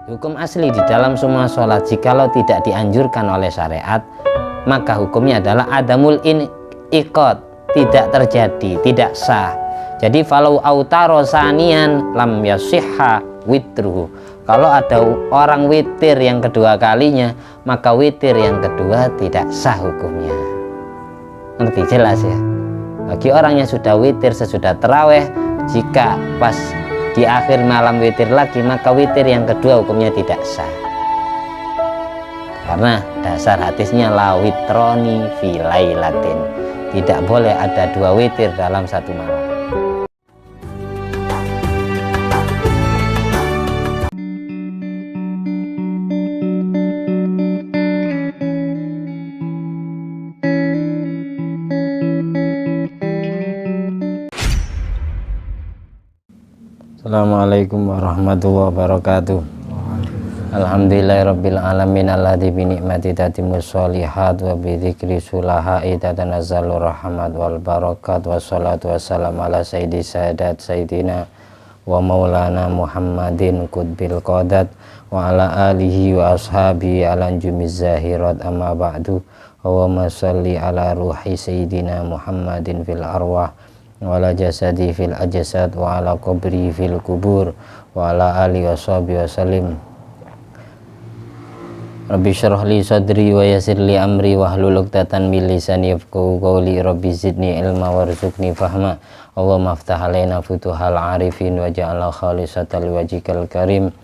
Hukum asli di dalam semua sholat jikalau tidak dianjurkan oleh syariat, maka hukumnya adalah adamul iqad, tidak terjadi, tidak sah. Jadi falau autaro sanian lam yasihha witruhu. Kalau ada orang witir yang kedua kalinya, maka witir yang kedua tidak sah hukumnya. Ngerti jelas ya? Bagi orang yang sudah witir sesudah terawih, jika pas di akhir malam witir lagi, maka witir yang kedua hukumnya tidak sah. Karena dasar hadisnya la witroni fi lailatin. Tidak boleh ada dua witir dalam satu malam. Assalamualaikum warahmatullahi wabarakatuh. Alhamdulillahirabbil alamin alladzi bi ni'mati tatimmus sholihat wa bi dzikri sulaha'i tatanazzalur rahmat wal barakat wassalatu wassalamu ala sayyidi sadat sayyidina wa maulana Muhammadin qutbil qadat wa ala alihi wa ashabihi ala jumiz zahirat amma ba'du. Allahumma shalli ala ruhi sayyidina Muhammadin fil arwah wa ala jasadi fil ajsad wa ala qabri fil kubur wa ala alihi wa sahbihi wa sallim. Rabbi syrah li sadri wa yassir li amri wa hlul 'uqdatan min lisani yafqahu qawli. Rabbi zidni ilma warzuqni fahma. Allahumma aftah alaina futuhal arifin wa ja'alna khalisatan liwajhikal karim.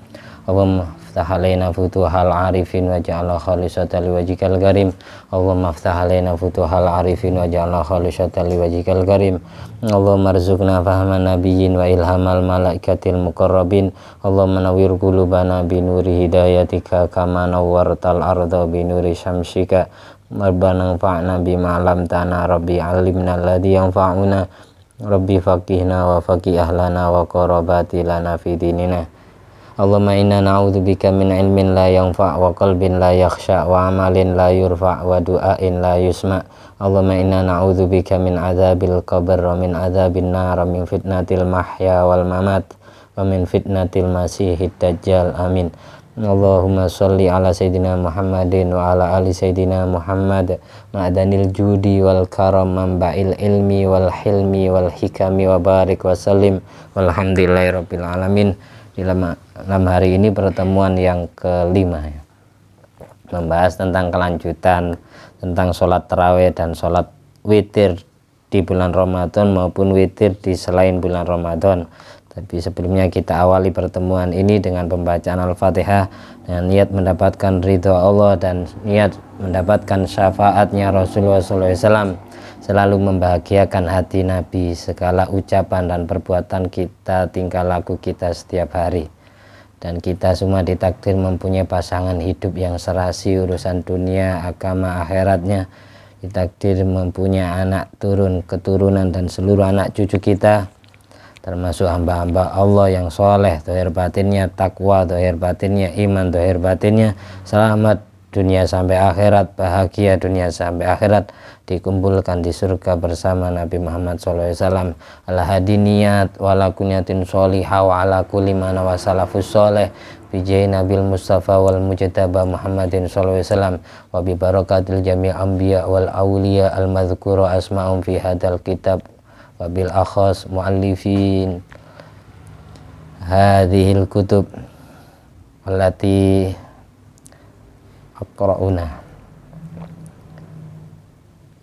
Allahumma aftah alaina futuhal arifin wa ja'alna khalisatan liwajhikal karim. Allahumma aftah alaina futuhal arifin wa ja'alna khalisatan liwajhikal karim. Allahumma arzuqna fahman nabiyyin wa ilhamal malaikatil muqarrabin. Allahumma nawwir qulubana bi nuri hidayatika kama nawwartal arda bi nuri syamsika. Rabbana anfa'na bima 'allamtana. Rabbi 'allimna alladhi yanfa'una. Rabbi faqihna wa faqih ahlana wa qarabati lana fi dinina. Allahumma inna na'udzubika min ilmin la yanfa' wa qalbin la yakhsha wa amalin la yurfa' wa du'ain la yusma'. Allahumma inna na'udzubika min adzabil qabr wa min adzabin nar wa min fitnatil mahya wal mamat wa min fitnatil masihid dajjal. Amin. Allahumma sholli ala sayyidina Muhammadin wa ala ali sayyidina Muhammad ma'danil judi wal karam manba'il ilmi wal hilmi wal hikami wa barik wa sallim walhamdulillahi rabbil alamin. Di dalam hari ini pertemuan yang kelima ya, membahas tentang kelanjutan tentang sholat tarawih dan sholat witir di bulan Ramadan maupun witir di selain bulan Ramadan. Tapi sebelumnya kita awali pertemuan ini dengan pembacaan Al-Fatihah dengan niat mendapatkan ridho Allah dan niat mendapatkan syafaatnya Rasulullah SAW. Selalu membahagiakan hati Nabi, segala ucapan dan perbuatan kita, tingkah laku kita setiap hari. Dan kita semua ditakdir mempunyai pasangan hidup yang serasi urusan dunia, agama, akhiratnya. Ditakdir mempunyai anak, keturunan dan seluruh anak cucu kita, termasuk hamba-hamba Allah yang soleh, dohir batinnya takwa, dohir batinnya iman, dohir batinnya selamat dunia sampai akhirat, bahagia dunia sampai akhirat, dikumpulkan di surga bersama Nabi Muhammad SAW. Ala hadiniyat wala kunyatin sholihah wa ala kulli mana wa salafus soleh bijai Nabil Mustafa wal Mujtaba Muhammadin SAW wa bi barakatil jami' anbiya wal awliya al madhkura asma'um fi hadal kitab wa bil akhas muallifin hadhil kutub allati aqra'una.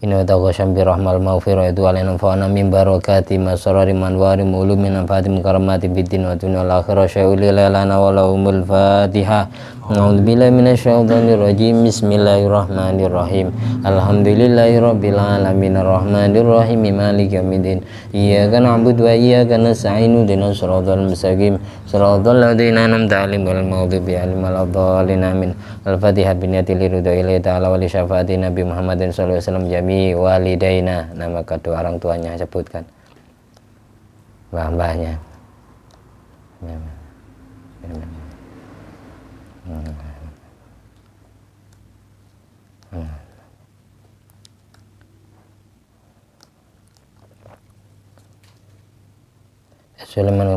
Inna taghasham bi rahmal maghfirah itu alaina fa'ana min barakati masarari manwari ulumin fatim karamati biddin wa dunya al akhirah syai'ul lana wa lahumul fatihah. A'udzubillahi minasyaitonir rajim. Bismillahirrahmanirrahim. Alhamdulillahirabbil alamin arrahmanir rahim maliki yaumiddin. Iyyaka na'budu wa iyyaka nasta'in ihdinas siratal mustaqim siratal ladzina an'amta 'alaihim ghairil maghdubi 'alaihim waladdallin. Amin. Al-Fatihah binniyatil ridha ilahi ta'ala wa li syafaati Nabi Muhammadin sallallahu alaihi wasallam jami walidaina. Nama kedua orang tuanya sebutkan, mbah-mbahnya. Sulaiman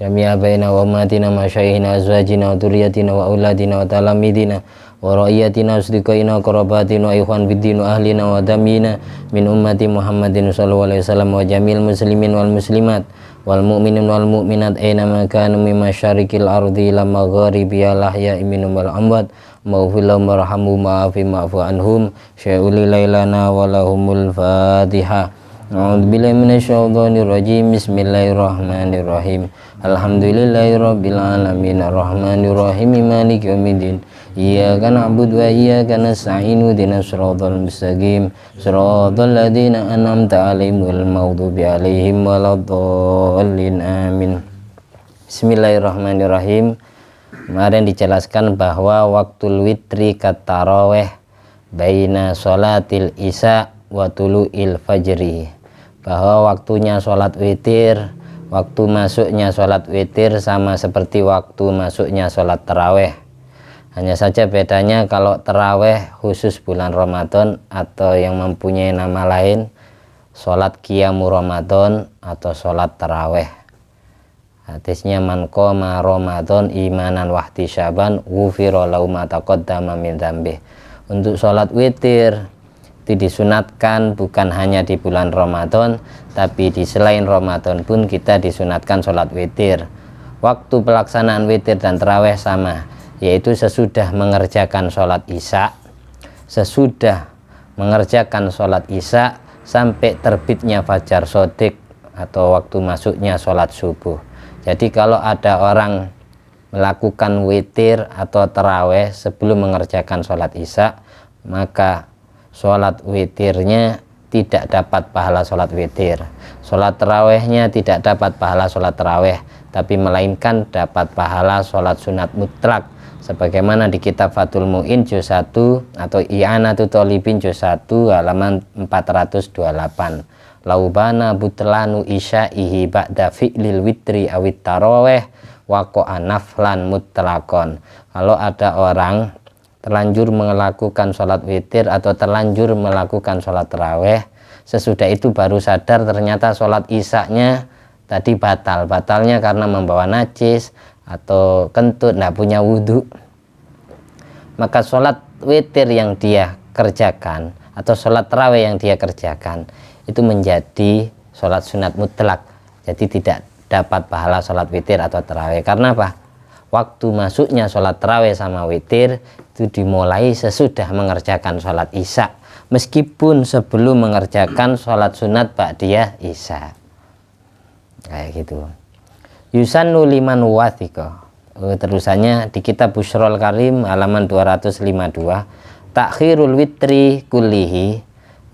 jami'a baina wa ummatina ma syaihina azwajina wa dzurriyyatina wa auladina wa talamidina wa ra'iyatina usdiqaina qarabatina wa ikhwan biddin wa ahlina wa damina min ummati Muhammadin sallallahu alaihi wasallam wa jamil muslimin wal muslimat wal mu'minin wal mu'minat aina ma kanu min masyariqil ardi ila magharibiha lahya minhum wal amwat maghfir lahum warhamhum wa'fu anhum syai'uli lailana wa lahumul fatihah. A'udzubillahi minasyaitonir rajim. Bismillahirrahmanirrahim. Alhamdulillahirabbil alamin arrahmanir rahim maliki yaumiddin. Iyyaka na'budu wa iyyaka nasta'in ihdinas siratal mustaqim siratal ladzina an'amta 'alaihim ghairil maghdubi 'alaihim waladdallin. Amin. Bismillahirrahmanirrahim. Kemarin dijelaskan bahwa waktul witri kat tarawih baina sholatil isya wa tulu'il fajri, bahwa waktunya sholat witir, waktu masuknya sholat witir sama seperti waktu masuknya sholat taraweh. Hanya saja bedanya kalau taraweh khusus bulan Ramadan atau yang mempunyai nama lain sholat qiyamu Ramadan atau sholat taraweh. Hadisnya man qoma Ramadan imanan wahtisyaban ghufira lahu ma taqaddama min dzambih. Untuk sholat witir itu disunatkan bukan hanya di bulan Ramadan, tapi di selain Ramadan pun kita disunatkan sholat witir. Waktu pelaksanaan witir dan taraweh sama, yaitu sesudah mengerjakan sholat isya, sesudah mengerjakan sholat isya sampai terbitnya fajar shodiq atau waktu masuknya sholat subuh. Jadi kalau ada orang melakukan witir atau taraweh sebelum mengerjakan sholat isya, maka sholat witirnya tidak dapat pahala sholat witir, sholat tarawehnya tidak dapat pahala sholat taraweh, tapi melainkan dapat pahala sholat sunat mutlak, sebagaimana di kitab Fathul Mu'in juz 1 atau I'anatul Thalibin juz 1 halaman 428. Laubana butlanu isya'ihi ba'da fi'lil witri awit taraweh waqa'a naflan mutlakon. Kalau ada orang terlanjur melakukan sholat witir atau terlanjur melakukan sholat taraweh, sesudah itu baru sadar ternyata sholat isya-nya tadi batalnya karena membawa najis atau kentut, tidak punya wudhu, maka sholat witir yang dia kerjakan atau sholat taraweh yang dia kerjakan itu menjadi sholat sunat mutlak, jadi tidak dapat pahala sholat witir atau taraweh. Karena apa? Waktu masuknya sholat taraweh sama witir itu dimulai sesudah mengerjakan sholat isya, meskipun sebelum mengerjakan sholat sunat ba'diyah isya. Kayak gitu. Yusannu liman wathika. Terusannya di kitab Bushrul Karim halaman 252. Takhirul witri kullihi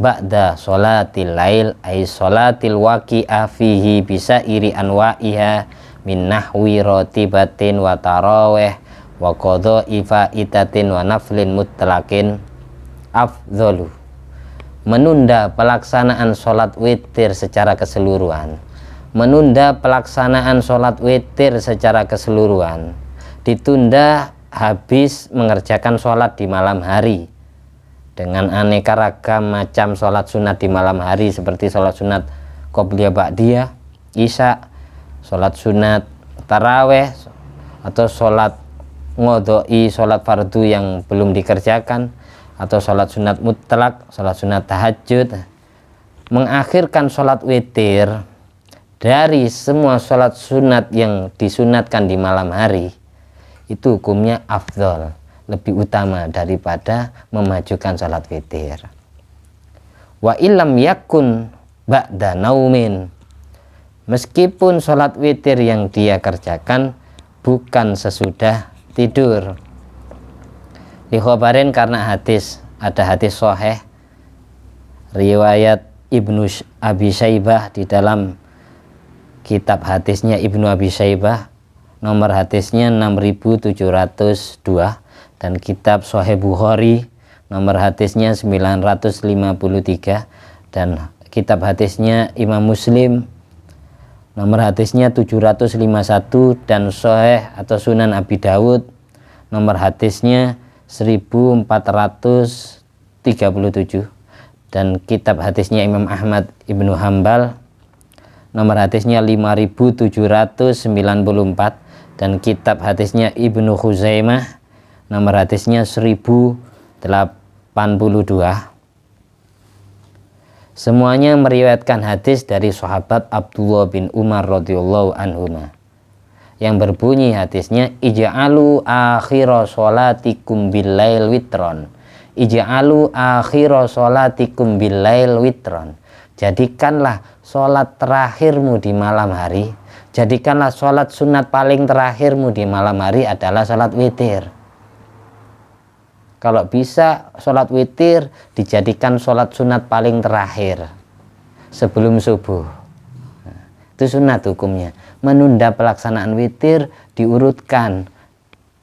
ba'da sholatil lail ay sholatil waqi'ah fihi bisa iri anwa'iha min nahwi rotibatin wa taraweh wa qadha'i fa'idatin wa naflin mutlaqin afdhalu. Menunda pelaksanaan sholat witir secara keseluruhan, menunda pelaksanaan sholat witir secara keseluruhan, ditunda habis mengerjakan sholat di malam hari dengan aneka ragam macam sholat sunat di malam hari, seperti sholat sunat qobliyah ba'diyah isya, sholat sunat taraweh, atau sholat ngodoi, sholat fardu yang belum dikerjakan, atau sholat sunat mutlak, sholat sunat tahajud. Mengakhirkan sholat witir dari semua sholat sunat yang disunatkan di malam hari itu hukumnya afdol, lebih utama daripada memajukan sholat witir. Wa illam yakun ba'da naumin, meskipun sholat witir yang dia kerjakan bukan sesudah tidur. Dikhabarin karena hadis, ada hadis sahih riwayat Ibnu Abi Syaibah di dalam kitab hadisnya Ibnu Abi Syaibah, nomor hadisnya 6702, dan kitab Sahih Bukhari nomor hadisnya 953, dan kitab hadisnya Imam Muslim nomor hadisnya 751, dan Sahih atau Sunan Abi Dawud nomor hadisnya 1437, dan kitab hadisnya Imam Ahmad Ibnu Hambal nomor hadisnya 5794, dan kitab hadisnya Ibnu Khuzaimah nomor hadisnya 1082. Semuanya meriwayatkan hadis dari sahabat Abdullah bin Umar radhiyallahu anhuma, yang berbunyi hadisnya, ij'alu akhira sholatikum billail witron, ij'alu akhira sholatikum billail witron, jadikanlah sholat terakhirmu di malam hari, jadikanlah sholat sunat paling terakhirmu di malam hari adalah sholat witir. Kalau bisa sholat witir dijadikan sholat sunat paling terakhir sebelum subuh. Nah, itu sunat hukumnya. Menunda pelaksanaan witir diurutkan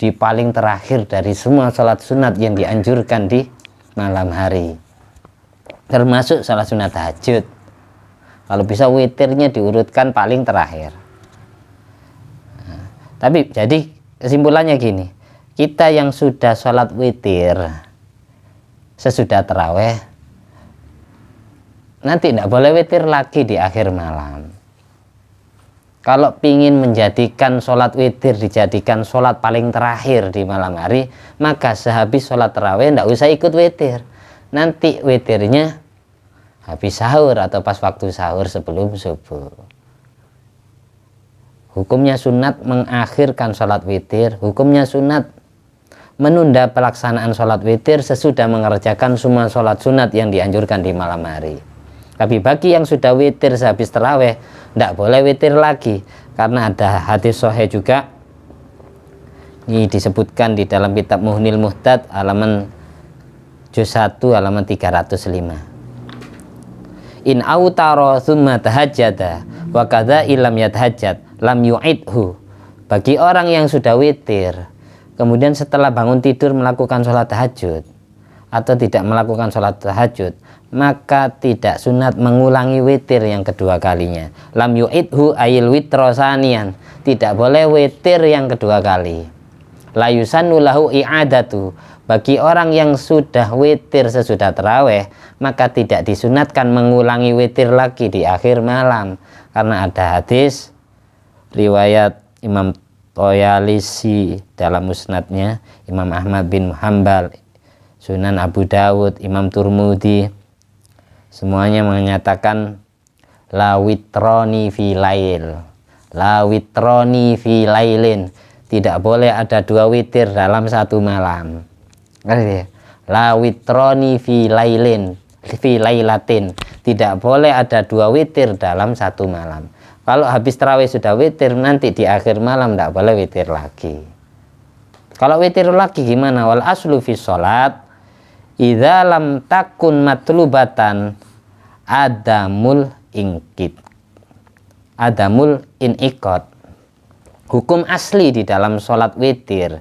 di paling terakhir dari semua sholat sunat yang dianjurkan di malam hari, termasuk sholat sunat tahajud. Kalau bisa witirnya diurutkan paling terakhir. Tapi jadi kesimpulannya gini, kita yang sudah sholat witir sesudah terawih, nanti tidak boleh witir lagi di akhir malam. Kalau ingin menjadikan sholat witir dijadikan sholat paling terakhir di malam hari, maka sehabis sholat terawih tidak usah ikut witir. Nanti witirnya habis sahur atau pas waktu sahur sebelum subuh. Hukumnya sunat mengakhirkan sholat witir, hukumnya sunat menunda pelaksanaan sholat witir sesudah mengerjakan semua sholat sunat yang dianjurkan di malam hari. Tapi bagi yang sudah witir sehabis terawih, tidak boleh witir lagi, karena ada hadis sahih juga, ini disebutkan di dalam kitab Muhnil Muhtad halaman juz 1 halaman 305. In autaro thumma tahajjada wa kadza ilam yatahajjad lam yu'idhu. Bagi orang yang sudah witir kemudian setelah bangun tidur melakukan sholat tahajud atau tidak melakukan sholat tahajud, maka tidak sunat mengulangi witir yang kedua kalinya. Lam yu'idhu ayil witro sanian, tidak boleh witir yang kedua kali. La yusannu lahu i'adatu, bagi orang yang sudah witir sesudah terawih, maka tidak disunatkan mengulangi witir lagi di akhir malam, karena ada hadis riwayat Imam Toyalisi dalam musnadnya, Imam Ahmad bin Hanbal, Sunan Abu Dawud, Imam Turmudi, semuanya menyatakan la witroni fi lail, la witroni fi lailin, tidak boleh ada dua witir dalam satu malam. La witroni fi lailin, fi lailatin, tidak boleh ada dua witir dalam satu malam. Kalau habis tarawih sudah witir, nanti di akhir malam tidak boleh witir lagi. Kalau witir lagi gimana? Wal aslu fi sholat idza lam takun matlubatan adamul inkit, adamul inikot. Hukum asli di dalam sholat witir,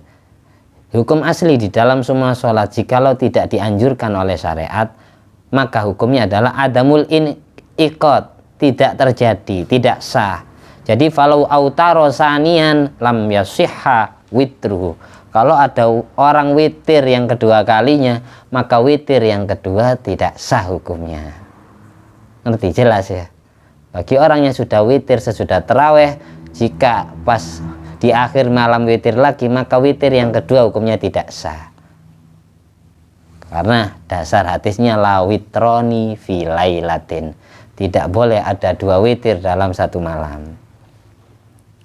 hukum asli di dalam semua sholat, jikalau tidak dianjurkan oleh syariat, maka hukumnya adalah adamul inikot, tidak terjadi, tidak sah. Jadi falau autaro sanian lam yasihha witruhu. Kalau ada orang witir yang kedua kalinya, maka witir yang kedua tidak sah hukumnya. Ngerti jelas ya? Bagi orang yang sudah witir sesudah terawih, jika pas di akhir malam witir lagi, maka witir yang kedua hukumnya tidak sah. Karena dasar hadisnya la witroni fi lailatin, tidak boleh ada dua witir dalam satu malam.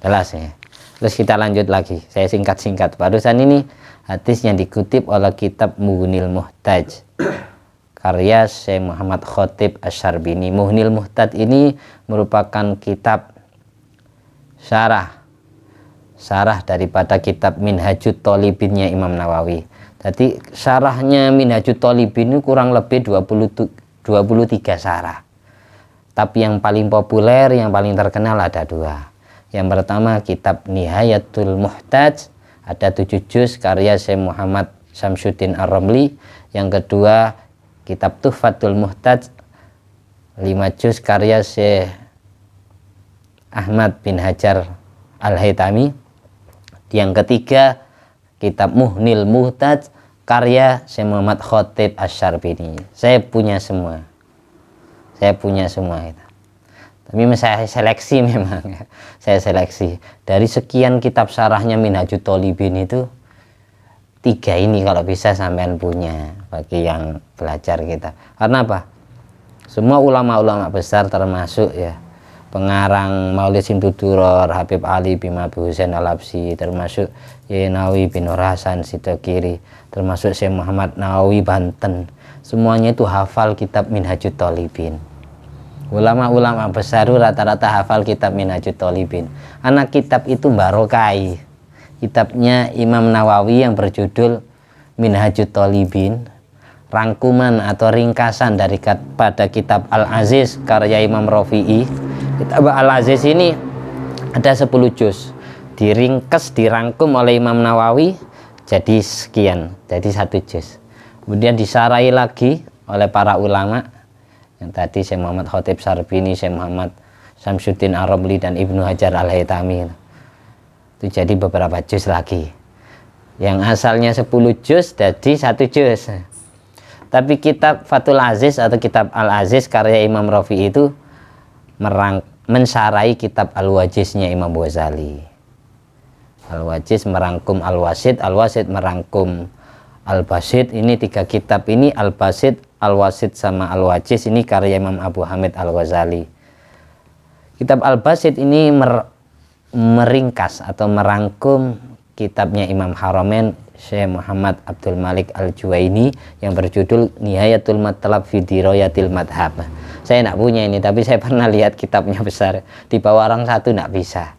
Jelas ya. Terus kita lanjut lagi, saya singkat-singkat. Barusan ini hadis yang dikutip oleh kitab Muhnil Muhtaj karya Syekh Muhammad Khotib Asy-Syarbini. Muhnil Muhtad ini merupakan kitab syarah daripada kitab Minhajut Thalibinnya Imam Nawawi. Jadi syarahnya Minhajut Thalibin ini kurang lebih 23 syarah. Tapi yang paling populer, yang paling terkenal ada dua. Yang pertama kitab Nihayatul Muhtaj, ada 7 juz karya Syekh Muhammad Syamsuddin Ar-Ramli. Yang kedua kitab Tuhfatul Muhtaj, 5 juz karya Syekh Ahmad bin Hajar Al-Haytami. Yang ketiga kitab Muhnil Muhtaj karya Syekh Muhammad Khotib Asy-Syarbini. Saya punya semua itu. Tapi saya seleksi memang, saya seleksi dari sekian kitab syarahnya Minhajut Thalibin itu 3 ini kalau bisa sampean punya bagi yang belajar kita. Karena apa? Semua ulama-ulama besar termasuk ya pengarang Maulid Simtuduror Habib Ali bin Abi Husain Al-Habsyi, termasuk Yenawi bin Nur Hasan Sidokiri, termasuk Syekh Muhammad Nawawi Banten, semuanya itu hafal kitab Minhajut Thalibin. Ulama-ulama besar rata-rata hafal kitab Minhajut Thalibin. Anak kitab itu barokai. Kitabnya Imam Nawawi yang berjudul Minhajut Thalibin, rangkuman atau ringkasan pada kitab Al-Aziz karya Imam Rafi'i. Kitab Al-Aziz ini ada 10 juz, diringkas, dirangkum oleh Imam Nawawi jadi sekian, jadi 1 juz. Kemudian disarai lagi oleh para ulama yang tadi Syekh Muhammad Khatib Sarbini, Syekh Muhammad Syamsuddin Ar-Ramli dan Ibnu Hajar Al-Haytami. Itu jadi beberapa juz lagi. Yang asalnya 10 juz jadi 1 juz. Tapi kitab Fathul Aziz atau kitab Al-Aziz karya Imam Rafi'i itu mensarai kitab Al-Wajiznya Imam Ghazali. Al-Wajiz merangkum Al-Wasid, Al-Wasid merangkum Al-Basid. Ini 3 kitab ini, Al-Basid, Al-Wasid sama Al-Wajiz, ini karya Imam Abu Hamid Al-Ghazali. Kitab Al-Basid ini meringkas atau merangkum kitabnya Imam Haramain Syekh Muhammad Abdul Malik Al-Juwaini yang berjudul Nihayatul Matlab fi Dirayatil Madhab. Saya tidak punya ini, tapi saya pernah lihat kitabnya besar, di bawah orang 1 tidak bisa.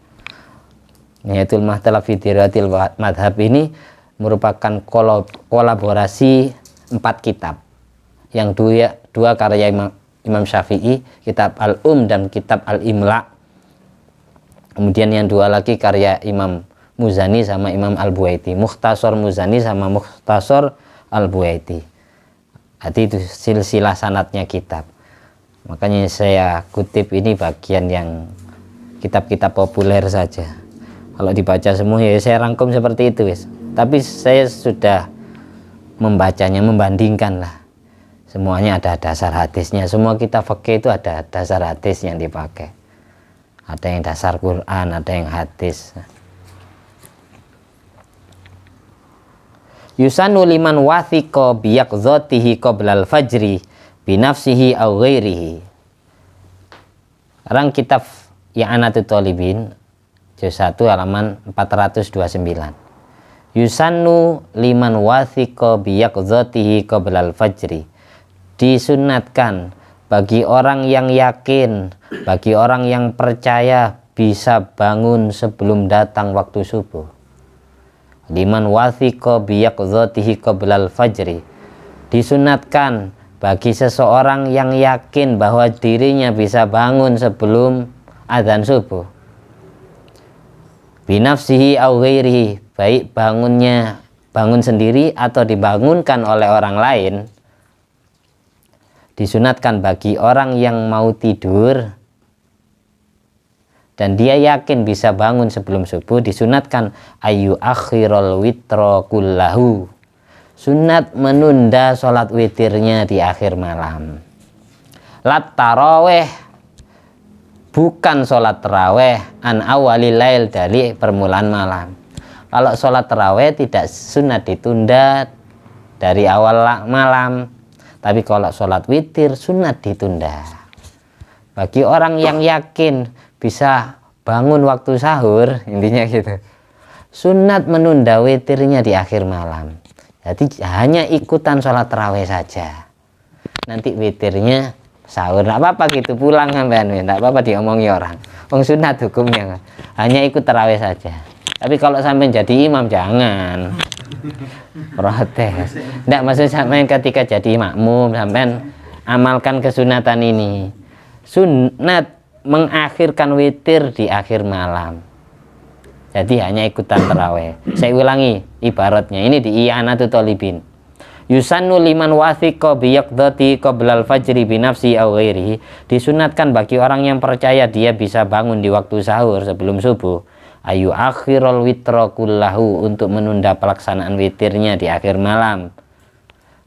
Nihayatul Matlab fi Dirayatil Madhab ini merupakan kolaborasi 4 kitab. Yang dua karya Imam Syafi'i, kitab Al-Um dan kitab Al-Imla. Kemudian yang 2 lagi karya Imam Muzani sama Imam Al-Buaiti, Mukhtasar Muzani sama Mukhtasar Al-Buaiti. Jadi itu silsilah sanadnya kitab. Makanya saya kutip ini bagian yang kitab-kitab populer saja. Kalau dibaca semua ya saya rangkum seperti itu, wis. Tapi saya sudah membacanya, membandingkan lah. Semuanya ada dasar hadisnya. Semua kitab fikih itu ada dasar hadis yang dipakai. Ada yang dasar Quran, ada yang hadis. Yusanu liman wathiqa biyaqdzatihi qoblal fajri binafsihi aw ghairihi. Sekarang kitab I'anatul Thalibin juz 1 halaman 429. Yusanu liman wathiqa biyaqdzatihi qoblal fajri. Disunatkan bagi orang yang yakin, bagi orang yang percaya bisa bangun sebelum datang waktu subuh. Liman wathiqa biyaqdzatihi qoblal fajri. Disunatkan bagi seseorang yang yakin bahwa dirinya bisa bangun sebelum azan subuh. Binafsihi aw ghairihi, baik bangun sendiri atau dibangunkan oleh orang lain. Disunatkan bagi orang yang mau tidur dan dia yakin bisa bangun sebelum subuh, disunatkan ayu akhirul witra kullahu. Sunat menunda sholat witirnya di akhir malam. Lat taraweh, bukan sholat taraweh, an awalil lail, dari permulaan malam. Kalau sholat taraweh tidak sunat ditunda dari awal malam. Tapi kalau sholat witir sunat ditunda. Bagi orang yang yakin bisa bangun waktu sahur, intinya gitu, sunat menunda witirnya di akhir malam. Jadi hanya ikutan sholat tarawih saja. Nanti witirnya sahur, nggak apa-apa gitu, pulang sampean, nggak apa-apa diomongi orang. Wong sunat hukumnya, hanya ikut tarawih saja. Tapi kalau sampai jadi imam jangan. Protes. Tidak, maksud sampean ketika jadi makmum sampean amalkan kesunatan ini. Sunat mengakhirkan witir di akhir malam. Jadi hanya ikutan tarawih. Saya ulangi ibaratnya ini di I'anatul Thalibin. Yusannu liman wathiqa biyaqdzati qoblal fajri binafsi aw ghairihi. Disunatkan bagi orang yang percaya dia bisa bangun di waktu sahur sebelum subuh. Ayu akhirul witra kullahu, untuk menunda pelaksanaan witirnya di akhir malam.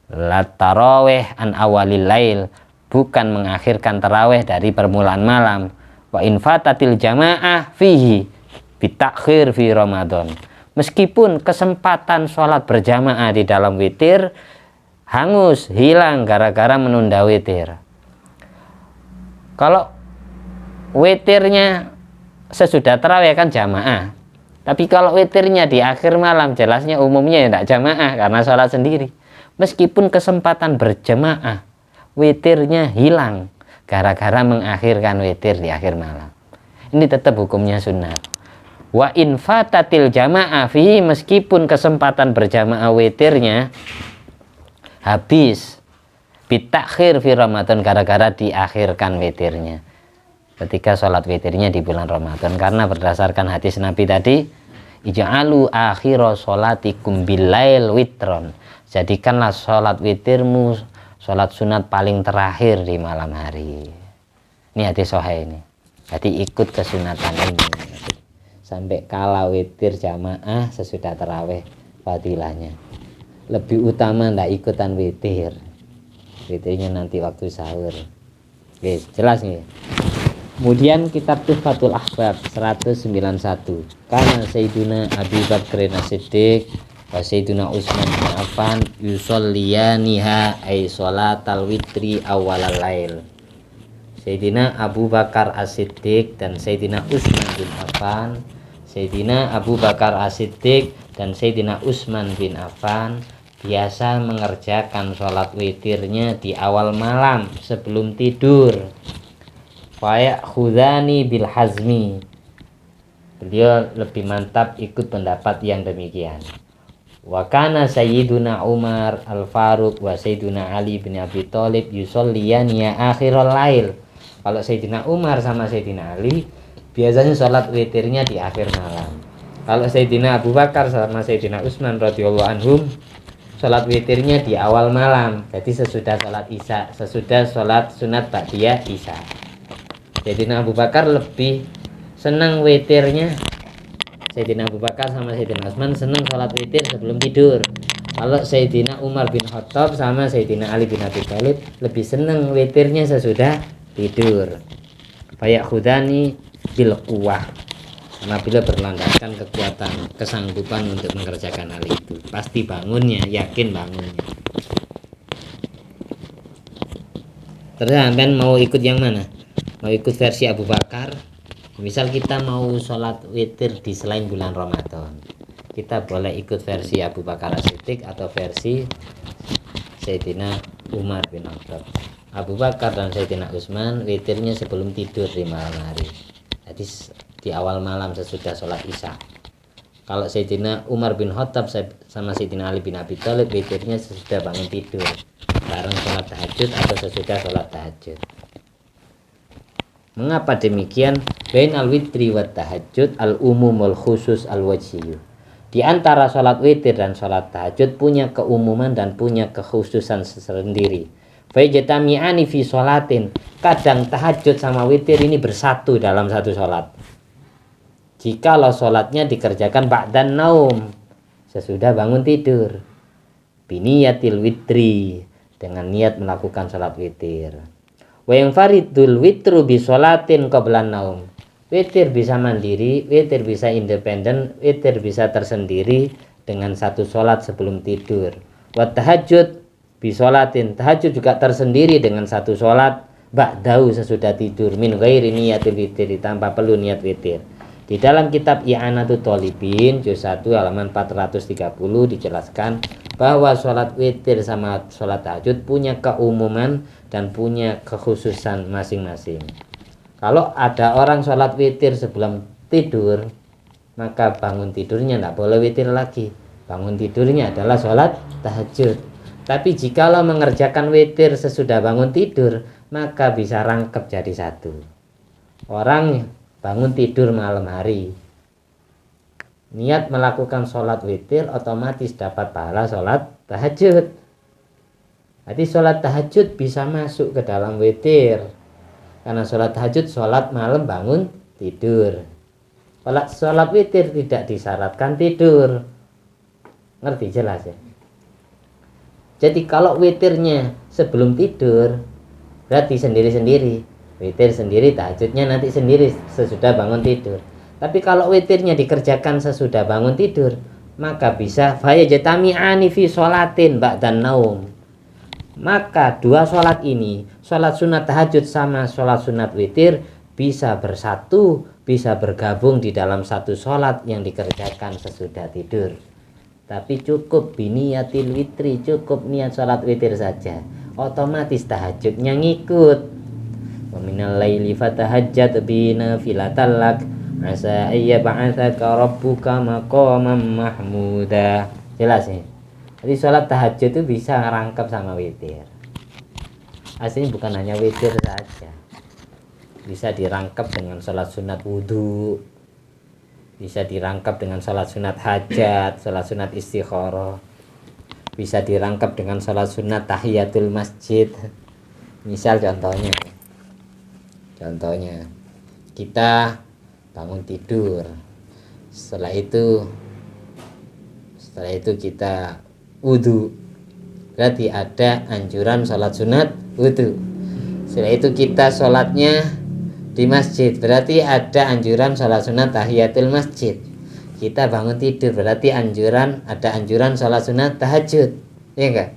La tarawih an awalil lail, bukan mengakhirkan tarawih dari permulaan malam. Wa infatatil jamaah fihi bitakhir fi Ramadan. Meskipun kesempatan sholat berjamaah di dalam witir hangus, hilang gara-gara menunda witir. Kalau witirnya sesudah tarawih kan jamaah. Tapi kalau witirnya di akhir malam, jelasnya umumnya ya tidak jamaah karena sholat sendiri. Meskipun kesempatan berjamaah, witirnya hilang gara-gara mengakhirkan witir di akhir malam. Ini tetap hukumnya sunat. Wa infatatil jamaah fihi, meskipun kesempatan berjamaah witirnya habis bitakhir fi Ramadan gara-gara diakhirkan witirnya ketika sholat witirnya di bulan Ramadan, karena berdasarkan hadis Nabi tadi, ij'alu akhira sholatikum bilail witron, jadikanlah sholat witirmu sholat sunat paling terakhir di malam hari. Ini hadis sahih ini. Jadi ikut kesunatan ini sampai kala witir jamaah sesudah tarawih fadilahnya. Lebih utama ndak ikutan witir. Witirnya nanti waktu sahur. Oke, jelas nih. Kemudian kitab Tuhfatul Ahbab 191. Karena Sayyiduna Abu Bakr As-Siddiq wa Sayyiduna Utsman bin Affan yusalliyaniha ay sholatal witri awalal lail. Sayyidina Abu Bakar As-Siddiq dan Sayyidina Utsman bin Affan, Sayyidina Abu Bakar As-Siddiq dan Sayyidina Utsman bin Affan biasa mengerjakan sholat witirnya di awal malam sebelum tidur. Faya khudani bil hazmi, beliau lebih mantap ikut pendapat yang demikian. Wa kana Sayyiduna Umar Al-Faruq wa Sayyiduna Ali bin Abi Thalib yusalliyaniya akhirul lail. Kalau Sayyidina Umar sama Sayyidina Ali biasanya sholat witirnya di akhir malam. Kalau Sayyidina Abu Bakar sama Sayyidina Utsman radhiyallahu anhum sholat witirnya di awal malam. Jadi sesudah sholat isya, sesudah sholat sunat ba'diyah isya. Sayyidina Abu Bakar lebih senang witirnya. Sayyidina Abu Bakar sama Sayyidina Utsman senang sholat witir sebelum tidur. Kalau Sayyidina Umar bin Khattab sama Sayyidina Ali bin Abi Thalib lebih senang witirnya sesudah tidur. Faya khudani bil quwwah, karena bila berlandaskan kekuatan, kesanggupan untuk mengerjakan hal itu. Pasti bangunnya, yakin bangunnya. Terus sampean mau ikut yang mana? Mau ikut versi Abu Bakar? Misal kita mau sholat witir di selain bulan Ramadan, kita boleh ikut versi Abu Bakar As-Siddiq atau versi Sayyidina Umar bin Khattab. Abu Bakar dan Sayyidina Utsman witirnya sebelum tidur di malam hari. Jadi di awal malam sesudah sholat isya. Kalau Sayyidina Umar bin Khattab sama Sayyidina Ali bin Abi Thalib witirnya sesudah bangun tidur, bareng sholat tahajud atau sesudah sholat tahajud. Mengapa demikian? Bain al-witri wa tahajud al-umum wal khusus al-wajhiyyu. Di antara sholat witir dan sholat tahajud punya keumuman dan punya kekhususan sendiri. Fayajtami'ani fi sholatin. Kadang tahajud sama witir ini bersatu dalam satu sholat. Jikalau sholatnya dikerjakan ba'dan naum, sesudah bangun tidur, biniyatil witri, dengan niat melakukan sholat witir. Wa yang faridul witru bi sholatin qablan naum. Witir bisa mandiri, witir bisa independen, witir bisa tersendiri dengan satu sholat sebelum tidur. Wa tahajud bi sholatin, tahajud juga tersendiri dengan satu sholat ba'dahu sesudah tidur, min ghairi niyatil witir, tanpa perlu niat witir. Di dalam kitab I'anatul Thalibin juz 1 halaman 430 dijelaskan bahwa sholat witir sama sholat tahajud punya keumuman dan punya kekhususan masing-masing. Kalau ada orang sholat witir sebelum tidur, maka bangun tidurnya tidak boleh witir lagi. Bangun tidurnya adalah sholat tahajud. Tapi jikalau mengerjakan witir sesudah bangun tidur, maka bisa rangkep jadi satu. Orang bangun tidur malam hari, niat melakukan sholat witir, otomatis dapat pahala sholat tahajud. Jadi sholat tahajud bisa masuk ke dalam witir, karena sholat tahajud sholat malam bangun tidur. Kalau sholat witir tidak disyaratkan tidur. Ngerti jelas ya? Jadi kalau witirnya sebelum tidur berarti sendiri-sendiri. witir sendiri, tahajudnya nanti sendiri sesudah bangun tidur. Tapi kalau witirnya dikerjakan sesudah bangun tidur, maka bisa fayajtami'ani fi sholatin ba'dan naum. Maka dua sholat ini, sholat sunat tahajud sama sholat sunat witir, bisa bersatu, bisa bergabung di dalam satu sholat yang dikerjakan sesudah tidur. Tapi cukup biniyatil witri, cukup niat sholat witir saja, otomatis tahajudnya ngikut. Wa minal laili fatahajjat bi nafilatan lak asa ayya ba'atsaka rabbuka maqaman mahmuda. Jelas ya. Jadi sholat tahajud itu bisa ngerangkap sama witir. Aslinya bukan hanya witir saja, bisa dirangkap dengan sholat sunat wudhu, bisa dirangkap dengan sholat sunat hajat, sholat sunat istikharah, bisa dirangkap dengan sholat sunat tahiyatul masjid. Misal contohnya kita bangun tidur, setelah itu kita wudhu, berarti ada anjuran sholat sunat wudhu. Setelah itu kita sholatnya di masjid, berarti ada anjuran sholat sunat tahiyatul masjid. Kita bangun tidur, berarti ada anjuran sholat sunat tahajud, ya enggak?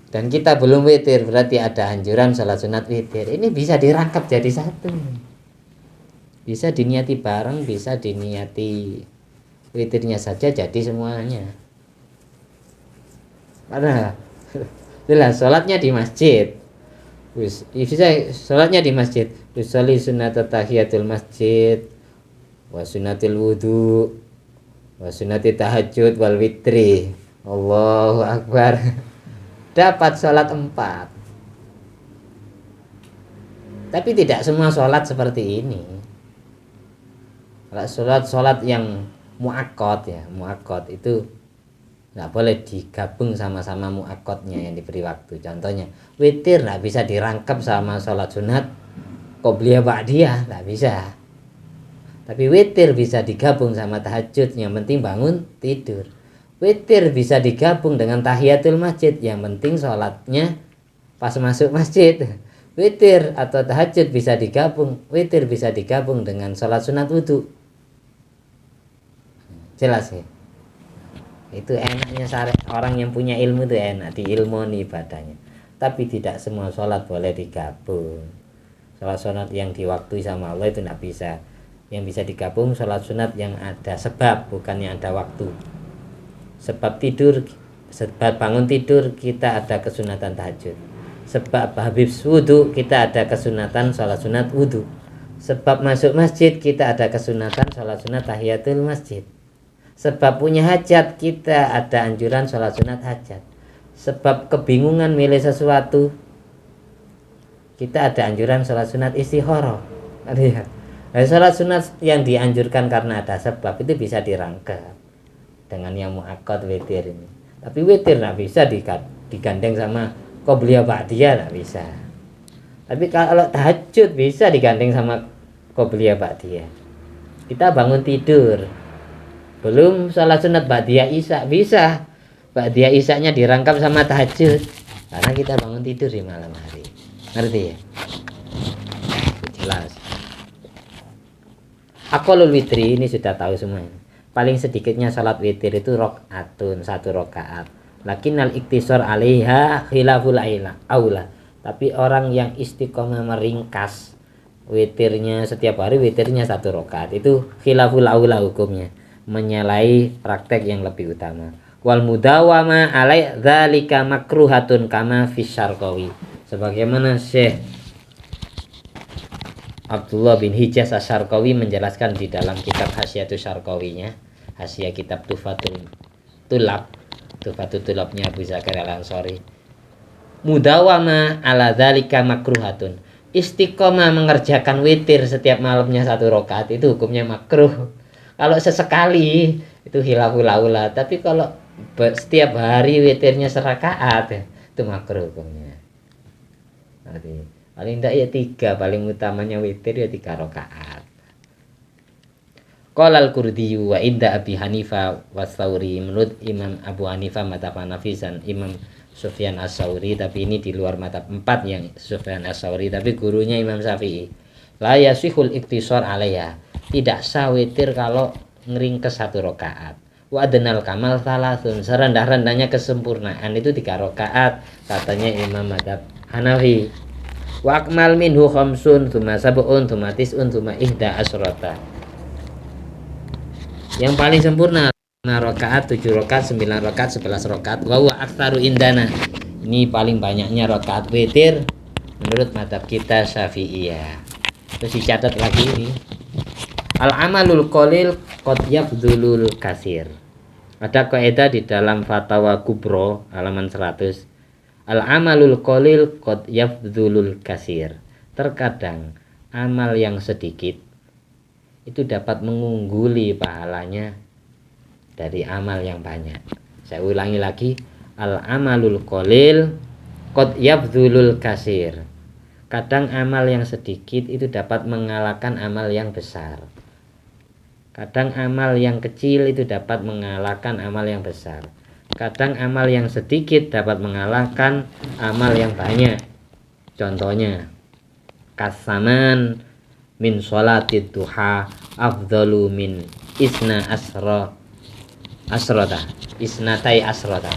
Dan kita belum witir, berarti ada anjuran sholat sunat witir. Ini bisa dirangkap jadi satu, bisa diniati bareng, bisa diniati witirnya saja jadi semuanya. Padahal jelas sholatnya di masjid, bisa sholatnya di masjid, usolli sunat tahiyatul masjid wa sunatil wudu wa sunati tahajud wal witri. Allahu akbar. Dapat sholat 4. Tapi tidak semua sholat seperti ini. Kalau sholat yang muakkad ya, muakkad itu nggak boleh digabung sama-sama muakkadnya yang diberi waktu. Contohnya witir nggak bisa dirangkap sama sholat sunat qobliyah ba'diyah, nggak bisa. Tapi witir bisa digabung sama tahajud, yang penting bangun tidur. Witir bisa digabung dengan tahiyatul masjid, yang penting sholatnya pas masuk masjid. Witir atau tahajud bisa digabung, witir bisa digabung dengan sholat sunat wudhu. Jelas ya. Itu enaknya orang yang punya ilmu itu enak, diilmoni ibadahnya. Tapi tidak semua sholat boleh digabung. Sholat sunat yang diwaktui sama Allah itu tidak bisa. Yang bisa digabung sholat sunat yang ada sebab, bukan yang ada waktu. Sebab bangun tidur kita ada kesunatan tahajud. Sebab habis wudhu kita ada kesunatan sholat sunat wudhu. Sebab masuk masjid kita ada kesunatan sholat sunat tahiyatul masjid. Sebab punya hajat kita ada anjuran sholat sunat hajat. Sebab kebingungan milih sesuatu kita ada anjuran sholat sunat istikharah. Nah, sholat sunat yang dianjurkan karena ada sebab itu bisa dirangkap dengan yang muakkad witir ini. Tapi witir nggak bisa digandeng sama qobliyah ba'diyah, nggak bisa. Tapi kalau tahajud bisa digandeng sama qobliyah ba'diyah. Kita bangun tidur, belum sholat sunat ba'diyah isya, bisa ba'diyah isyanya dirangkap sama tahajud karena kita bangun tidur di malam hari. Ngerti ya? Jelas. Aqallul witri ini sudah tahu semua. Paling sedikitnya sholat witir itu rakaatun, 1 rakaat. Lakinnal iktisar 'alaiha khilaful aula. Tapi orang yang istiqomah meringkas witirnya setiap hari, witirnya 1 rakaat, itu khilaful aula hukumnya, menyalahi praktek yang lebih utama. Wal mudawama 'alai dzalika makruhatun kama fi Syarqawi. Sebagaimana Syekh Abdullah bin Hijaz Asy-Syarqawi menjelaskan di dalam kitab Hasyiatus Syarqawinya, Hasyiah kitab Tuhfatul Tulabnya Abu Zakaria Al-Ansari. Mudawama ala dzalika makruhatun. Istiqomah mengerjakan witir setiap malamnya 1 rakaat itu hukumnya makruh. Kalau sesekali itu khilaful aula, tapi kalau setiap hari witirnya serakaat itu makruh hukumnya. Nanti paling tidak ya 3, paling utamanya witir ya 3 rakaat. Qala al-Qurdi wa inda Abi Hanifah wa Tsauri, menurut Imam Abu Hanifah mazhab Hanafi dan Imam Sufyan As-Tsauri, tapi ini di luar madzhab 4 yang Sufyan As-Tsauri, tapi gurunya Imam Syafi'i. La yasihul iktisar alaiha, tidak sah witir kalau ngeringkes 1 rakaat. Wa adnal kamal salasun, serendah-rendahnya kesempurnaan itu 3 rakaat, katanya Imam madzhab Hanafi. Wa akmal minhu khamsun tsumma sab'un tsumma tis'un tsumma ihda asyrata. Yang paling sempurna 5 rakaat, 7 rakaat, 9 rakaat, 11 rakaat. Wa huwa aktsaru indana. Ini paling banyaknya rakaat witir menurut madzhab kita Syafi'iyah. Terus dicatat lagi ini. Al amalul qalil qad yafdhulul kasir. Ada kaidah di dalam Fatwa Kubro halaman 100. Al amalul qalil qad yafdhulul kasir. Terkadang amal yang sedikit itu dapat mengungguli pahalanya dari amal yang banyak. Saya ulangi lagi, al amalul qalil qad yafdhulul kasir. Kadang amal yang sedikit itu dapat mengalahkan amal yang besar. Kadang amal yang kecil itu dapat mengalahkan amal yang besar. Kadang amal yang sedikit dapat mengalahkan amal yang banyak. Contohnya, kasaman min sholatid duha afdalu min isnatai asrota.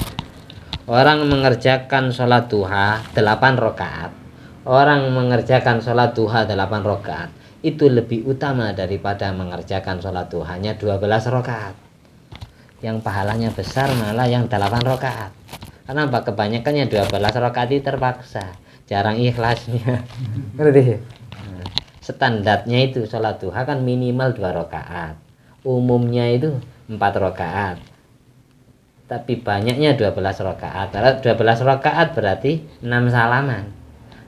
Orang mengerjakan sholat duha 8 rakaat. Orang mengerjakan sholat duha 8 rakaat itu lebih utama daripada mengerjakan sholat duhanya 12 rakaat. Yang pahalanya besar malah yang 8 rakaat. Kenapa? Kebanyakannya 12 rakaat itu terpaksa, jarang ikhlasnya. Ngerti? Standarnya itu sholat duha kan minimal 2 rakaat, umumnya itu 4 rakaat, tapi banyaknya 12 rakaat. 12 rakaat berarti 6 salaman.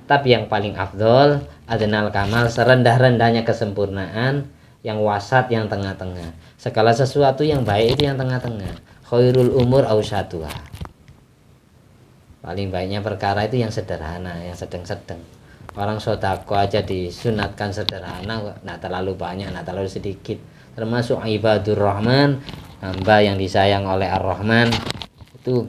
Tapi yang paling afdol adnal kamal, serendah-rendahnya kesempurnaan, yang wasat, yang tengah-tengah. Segala sesuatu yang baik itu yang tengah-tengah. Khairul umur ausatuha. Paling baiknya perkara itu yang sederhana, yang sedang-sedang. Orang sodako aja disunatkan sederhana, nggak terlalu banyak, nggak terlalu sedikit. Termasuk ibadur rahman, hamba yang disayang oleh ar-Rahman itu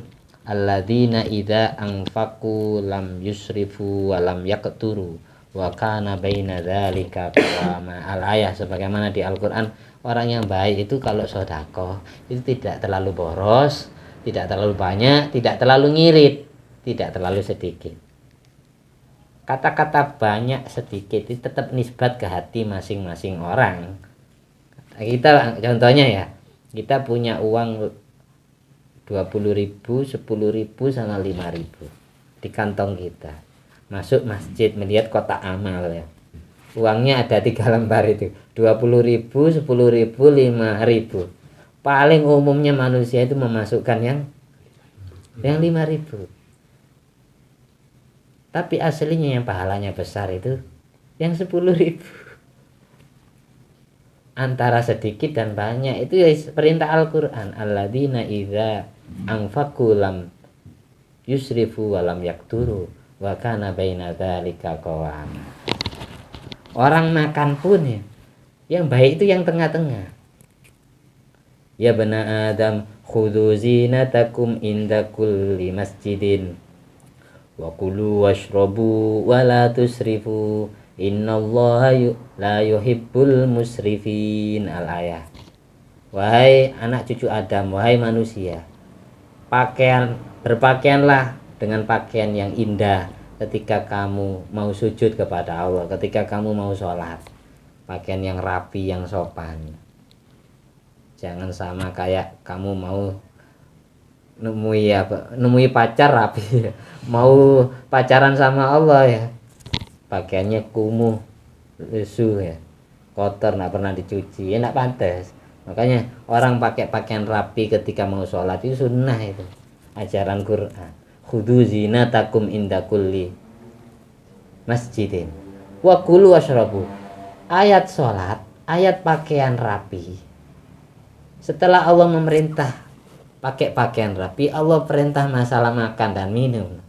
alladzina idza anfaqu lam yusrifu wa lam yaqturu wa kana baina dzalika qawama. Al-ayah sebagaimana di Al-Qur'an, orang yang baik itu kalau sedekah itu tidak terlalu boros, tidak terlalu banyak, tidak terlalu ngirit, tidak terlalu sedikit. Kata-kata banyak sedikit itu tetap nisbat ke hati masing-masing orang. Kita contohnya ya, kita punya uang 20.000, 10.000 sama 5.000 di kantong kita. Masuk masjid melihat kotak amal ya. Uangnya ada 3 lembar itu. 20.000, 10.000, 5.000. Paling umumnya manusia itu memasukkan yang 5.000. Tapi aslinya yang pahalanya besar itu yang 10.000. Antara sedikit dan banyak itu ya perintah Al-Qur'an, alladzina idza anfaqu lam yusrifu wa lam yakturu wa kana baina dzalika qawama. Orang makan pun ya, yang baik itu yang tengah-tengah. Ya bani Adam khudzu zinatakum inda kulli masjidin wa kulu washrabu wa la tusrifu innallaha la yuhibbul musrifin. Al-ayah. Wahai anak cucu Adam, wahai manusia, berpakaianlah dengan pakaian yang indah ketika kamu mau sujud kepada Allah, ketika kamu mau sholat. Pakaian yang rapi, yang sopan. Jangan sama kayak kamu mau nemui pacar rapi, mau pacaran sama Allah ya, pakaiannya kumuh, lesu ya, kotor, nggak pernah dicuci, ya nggak pantas. Makanya orang pakai pakaian rapi ketika mau sholat itu sunnah, itu ajaran Quran. Khudzu zinatakum inda kulli masjidin wa kulu washrabu. Ayat sholat, ayat pakaian rapi. Setelah Allah memerintah pakai pakaian rapi, Allah perintah masalah makan dan minum.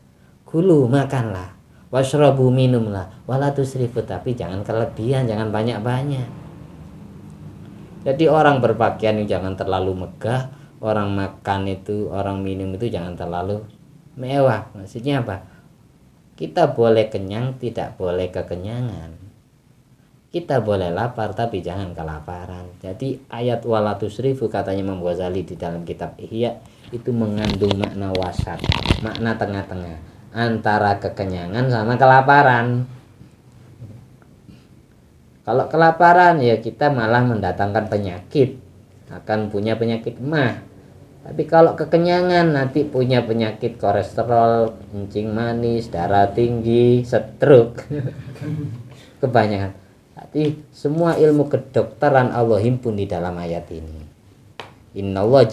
Kulu, makanlah, washrabu, minumlah, wala tusrifu, tapi jangan kelebihan, jangan banyak-banyak. Jadi orang berpakaian itu jangan terlalu megah, orang makan itu, orang minum itu jangan terlalu mewah. Maksudnya apa? Kita boleh kenyang, tidak boleh kekenyangan. Kita boleh lapar tapi jangan kelaparan. Jadi ayat wala tusrifu katanya Imam Ghazali di dalam kitab Ihya itu mengandung makna wasat, makna tengah-tengah antara kekenyangan sama kelaparan. Kalau kelaparan ya kita malah mendatangkan penyakit, akan punya penyakit mah. Tapi kalau kekenyangan nanti punya penyakit kolesterol, kencing manis, darah tinggi, stroke. Kebanyakan. Jadi semua ilmu kedokteran Allah himpun di dalam ayat ini. Innallaha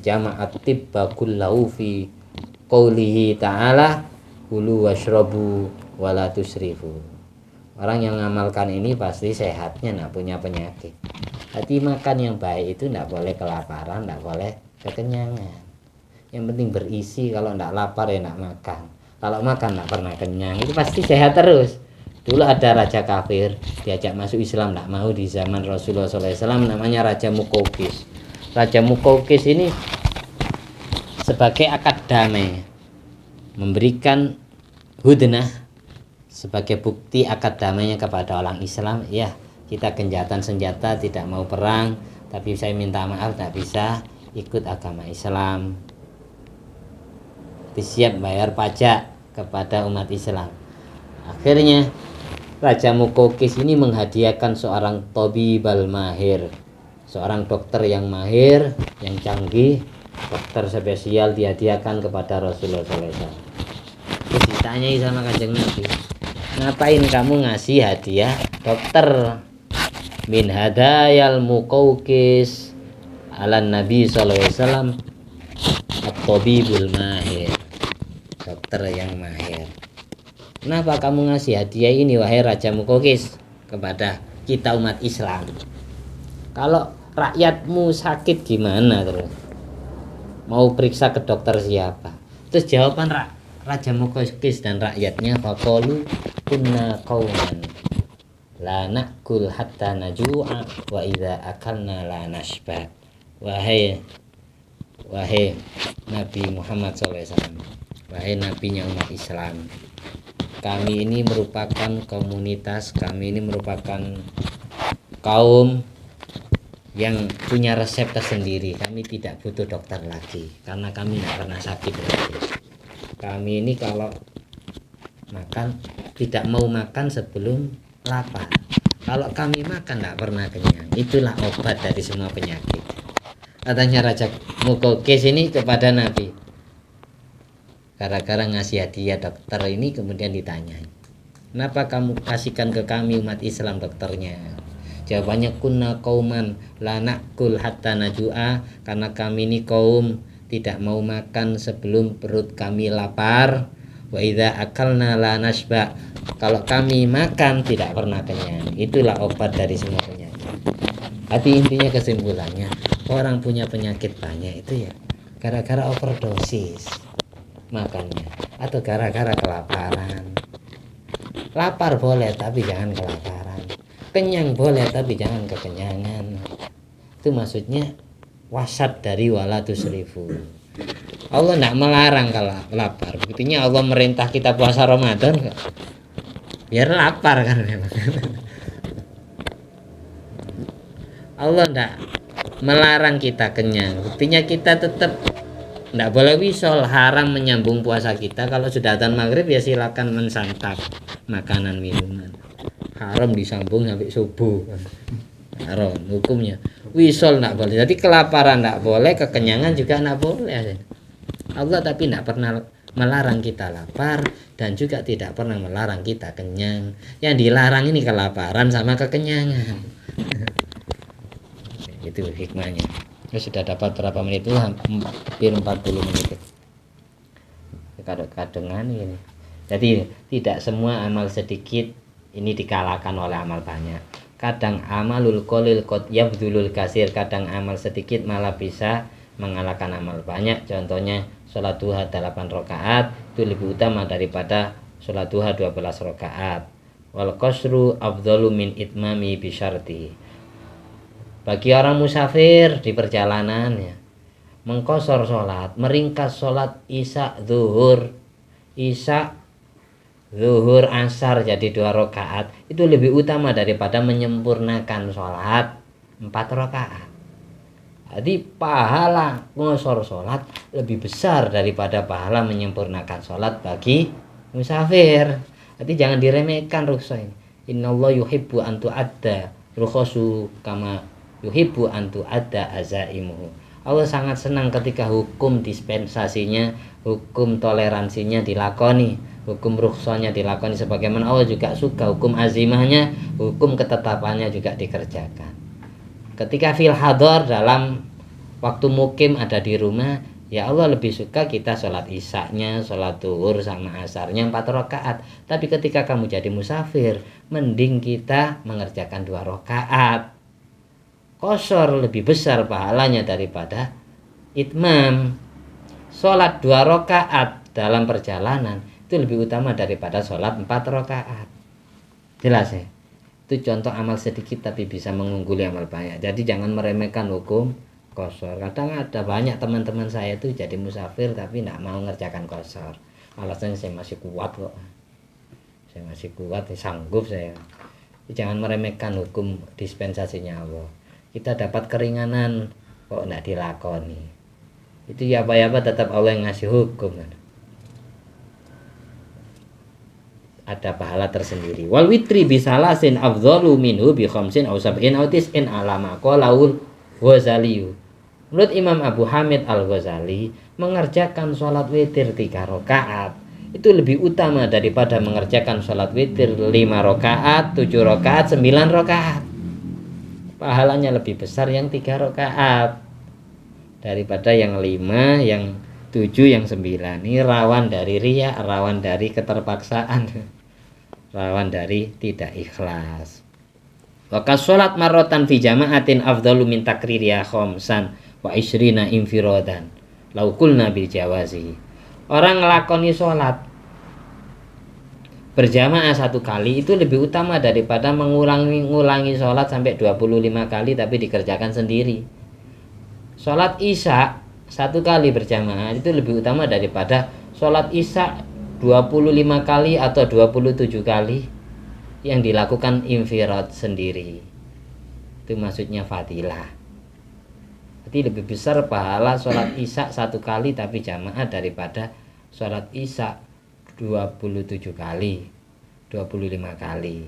jama'at tibba kullahu fi qoulihi ta'ala kulu washrabu wala tusrifu. Orang yang mengamalkan ini pasti sehatnya, tidak punya penyakit. Jadi makan yang baik itu tidak boleh kelaparan, tidak boleh kekenyangan. Yang penting berisi. Kalau tidak lapar ya tidak makan. Kalau makan tidak pernah kenyang, itu pasti sehat terus. Dulu ada raja kafir diajak masuk Islam, tidak mau di zaman Rasulullah SAW, namanya Raja Muqawqis. Raja Muqawqis ini sebagai akad damai, memberikan hudnah sebagai bukti akad damainya kepada orang Islam. Ya, kita genjatan senjata, tidak mau perang, tapi saya minta maaf tidak bisa ikut agama Islam, siap bayar pajak kepada umat Islam. Akhirnya Raja Muqawqis ini menghadiahkan seorang tabibal mahir, seorang dokter yang mahir, yang canggih, dokter spesial, dihadiahkan kepada Rasulullah SAW. Terus ditanyai sama Kanjeng Nabi, ngapain kamu ngasih hadiah dokter? Min hadayal Muqawqis ala Nabi SAW at-tabibul mahir, dokter yang mahir. Kenapa kamu ngasih hadiah ini wahai Raja Muqawqis kepada kita umat Islam? Kalau rakyatmu sakit gimana terus? Mau periksa ke dokter siapa? Terus jawaban Raja Muqawqis dan rakyatnya, faqalu kunna qauman la na'kul hatta najua wa idza akalna la nashba. Wahai Nabi Muhammad SAW, wahai nabinya umat Islam, kami ini merupakan komunitas, kami ini merupakan kaum yang punya resep tersendiri. Kami tidak butuh dokter lagi karena kami tidak pernah sakit lagi. Kami ini kalau makan tidak mau makan sebelum lapar. Kalau kami makan tidak pernah kenyang. Itulah obat dari semua penyakit. Katanya Raja Muqawqis ini kepada Nabi. Gara-gara ngasih hadiah dokter ini kemudian ditanya, kenapa kamu kasihkan ke kami umat Islam dokternya? Jawabannya, kunna qauman la na'kul hatta najua, karena kami ini kaum tidak mau makan sebelum perut kami lapar. Wa idza akalna la nashba, kalau kami makan tidak pernah kenyang. Itulah obat dari semua penyakit. Tapi intinya kesimpulannya, orang punya penyakit banyak itu ya gara-gara overdosis makannya, atau gara-gara kelaparan. Lapar boleh tapi jangan kelaparan, kenyang boleh tapi jangan kekenyangan. Itu maksudnya wasat dari wala tusrifu. Allah tidak melarang kalau lapar. Buktinya Allah merintah kita puasa Ramadan biar lapar kan. Allah tidak melarang kita kenyang. Buktinya kita tetap tidak boleh wisol, haram menyambung puasa kita. Kalau sudah adzan maghrib ya silakan mensantap makanan minuman. Haram disambung sampai subuh. Haram hukumnya. Wisol tidak boleh. Jadi kelaparan tidak boleh, kekenyangan juga tidak boleh. Allah tapi tidak pernah melarang kita lapar dan juga tidak pernah melarang kita kenyang. Yang dilarang ini kelaparan sama kekenyangan. Itu hikmahnya. Sudah dapat berapa menit itu? Hampir 40 menit. Kadang-kadang ini. Jadi tidak semua amal sedikit ini dikalahkan oleh amal banyak. Kadang amalul qalil qad yabdulul kasir, kadang amal sedikit malah bisa mengalahkan amal banyak. Contohnya sholat duha 8 rakaat itu lebih utama daripada sholat duha 12 rakaat. Wal qasru afdalu min itmami bisyarti. Bagi orang musafir di perjalanan ya, mengkosor sholat, meringkas sholat isya zuhur, asar jadi 2 rakaat itu lebih utama daripada menyempurnakan sholat 4 rakaat. Jadi pahala ngosor sholat lebih besar daripada pahala menyempurnakan sholat bagi musafir. Jadi jangan diremehkan rukhsah ini. Innallaha yuhibbu an tu'adda rukhasu kama yuhibbu an tu'adda azaimuhu. Allah sangat senang ketika hukum dispensasinya, hukum toleransinya dilakoni, hukum rukhsahnya dilakoni, sebagaimana Allah juga suka hukum azimahnya, hukum ketetapannya juga dikerjakan. Ketika fil hadar dalam waktu mukim ada di rumah, ya Allah lebih suka kita sholat isya-nya, sholat zuhur sama asarnya 4 rakaat. Tapi ketika kamu jadi musafir, mending kita mengerjakan 2 rakaat. Qashar lebih besar pahalanya daripada itmam. Sholat 2 rakaat dalam perjalanan itu lebih utama daripada sholat 4 rakaat. Jelas ya? Itu contoh amal sedikit tapi bisa mengungguli amal banyak. Jadi jangan meremehkan hukum qashar. Kadang ada banyak teman-teman saya itu jadi musafir tapi tidak mau mengerjakan qashar. Alasannya saya masih kuat kok. Saya masih kuat, sanggup saya. Jangan meremehkan hukum dispensasinya Allah. Kita dapat keringanan kok tidak dilakoni. Itu ya apa-apa tetap Allah yang ngasih hukum kan. Ada pahala tersendiri. Wal witri bisalasin afdhalu minhu bi khamsin aw sab'in aw tis'in alama qaul Ghazali. Menurut Imam Abu Hamid Al-Ghazali, mengerjakan sholat witir 3 rakaat itu lebih utama daripada mengerjakan sholat witir 5 rakaat, 7 rakaat, 9 rakaat. Pahalanya lebih besar yang 3 rakaat daripada yang 5, yang 7, yang 9. Ini rawan dari riya, rawan dari keterpaksaan, rawan dari tidak ikhlas. Waka sholat marrotan fi jama'atin afdalu min takririya khamsan wa isrina infirodan laukulna bil jawazi. Orang ngelakoni sholat berjamaah 1 kali itu lebih utama daripada mengulangi sholat sampai 25 kali tapi dikerjakan sendiri. Sholat isya 1 kali berjamaah itu lebih utama daripada sholat isya 25 kali atau 27 kali yang dilakukan infirad sendiri. Itu maksudnya fadilah. Jadi lebih besar pahala sholat isya 1 kali tapi jamaah daripada sholat isya 27 kali, 25 kali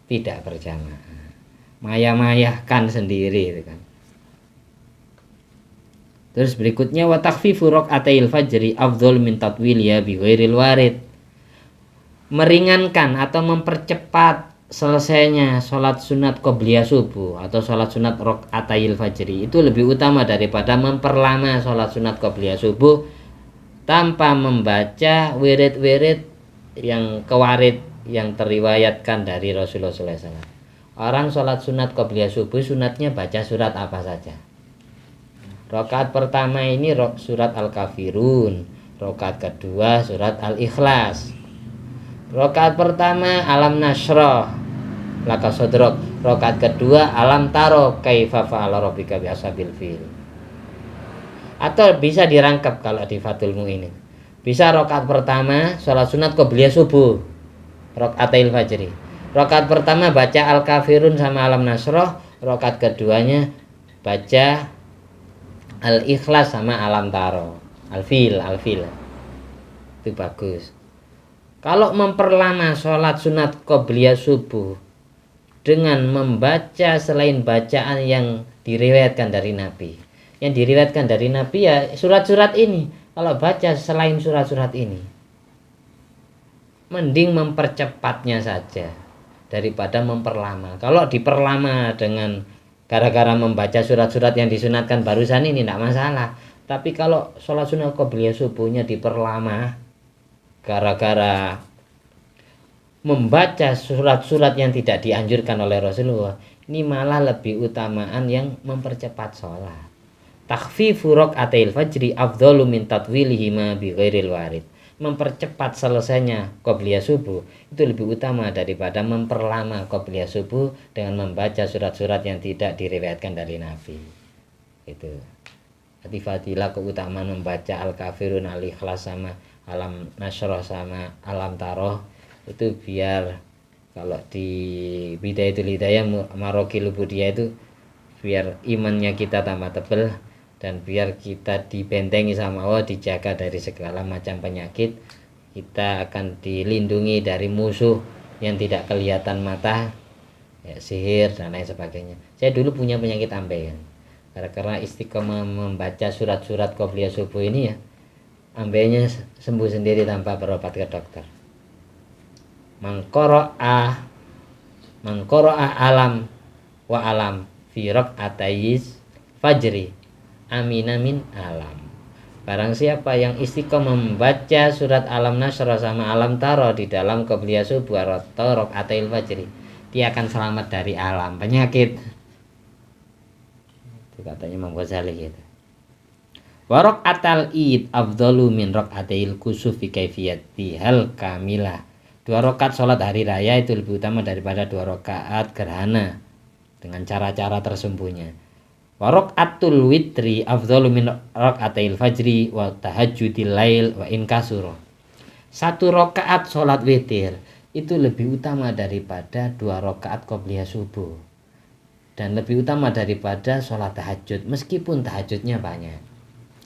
tidak berjamaah. Maya-mayahkan sendiri itu kan. Terus berikutnya wa takhfifu raka'atil fajri afdhal min tatwiliya bi ghairil warid. Meringankan atau mempercepat selesainya sholat sunat qobliyah subuh atau sholat sunat raka'atil fajri itu lebih utama daripada memperlama sholat sunat qobliyah subuh tanpa membaca wirid-wirid yang kewarid yang teriwayatkan dari Rasulullah SAW. Orang sholat sunat qobliyah subuh sunatnya baca surat apa saja. Rakaat pertama ini surat Al-Kafirun, rakaat kedua surat Al-Ikhlas. Rakaat pertama Alam Nashrah laka sodrok, rakaat kedua Alam Taro kaifa fa'ala rabbika bi ashabil fil. Atau bisa dirangkap kalau di Fathul Mu'inin. Bisa rakaat pertama sholat sunat qobliyah subuh, raka'atil fajri. Rakaat pertama baca Al-Kafirun sama Alam Nashrah, rakaat keduanya baca Al-Ikhlas sama Alam Taro, Al-Fil. Itu bagus. Kalau memperlama sholat sunat qobliyah subuh dengan membaca selain bacaan yang diriwayatkan dari Nabi. Yang diriwayatkan dari Nabi ya surat-surat ini. Kalau baca selain surat-surat ini, mending mempercepatnya saja daripada memperlama. Kalau diperlama dengan gara-gara membaca surat-surat yang disunatkan barusan ini tidak masalah. Tapi kalau sholat sunat qobliyah subuhnya diperlama gara-gara membaca surat-surat yang tidak dianjurkan oleh Rasulullah, ini malah lebih utamaan yang mempercepat sholat. Takhfifu raka'atil fajri afdhalu min tatwilihima bi ghairil warid. Mempercepat selesainya qobliyah subuh itu lebih utama daripada memperlama qobliyah subuh dengan membaca surat-surat yang tidak diriwayatkan dari Nabi. Itu. Jadi fadilah keutamaan membaca Al-Kafirun, Al-Ikhlas sama Alam Nasroh sama Alam Taroh itu biar kalau di Bidayatul Hidayah Marokil Ubudiyah itu biar imannya kita tambah tebel dan biar kita dibentengi sama Allah, dijaga dari segala macam penyakit, kita akan dilindungi dari musuh yang tidak kelihatan mata, ya, sihir dan lain sebagainya. Saya dulu punya penyakit ambeien karena istiqomah membaca surat-surat qobliyah subuh ini, ya, ambeinya sembuh sendiri tanpa berobat ke dokter. Mangkoro'ah alam wa alam fi raq'atayis fajri aminamin alam. Barang siapa yang istiqomah membaca surat Alam Nasroh sama Alam Taroh di dalam qobliyah subuh atau raq'atayil fajri, dia akan selamat dari alam penyakit. Itu katanya Imam Ghazali gitu. Wa raq'atal id afdalu min raq'atayil kusufi kaifiyatihal kamilah. 2 rakaat sholat hari raya itu lebih utama daripada 2 rakaat gerhana dengan cara-cara tersembunyi. Wa raq'atul witri afdalu min raq'atayil fajri wa tahajjudil lail wa in kasura. 1 rakaat sholat witir itu lebih utama daripada 2 rakaat qobliyah subuh dan lebih utama daripada sholat tahajud meskipun tahajudnya banyak.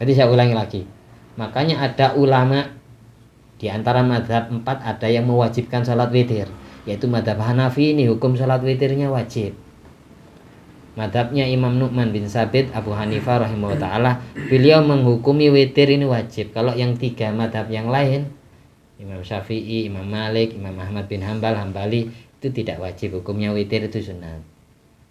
Jadi saya ulangi lagi, makanya ada ulama di antara mazhab 4 ada yang mewajibkan sholat witir, yaitu mazhab Hanafi ini hukum sholat witirnya wajib. Mazhabnya Imam Nu'man bin Sabit Abu Hanifah rahimahullah ta'ala, beliau menghukumi witir ini wajib. Kalau yang 3 mazhab yang lain, Imam Syafi'i, Imam Malik, Imam Ahmad bin Hambali, itu tidak wajib, hukumnya witir itu sunat.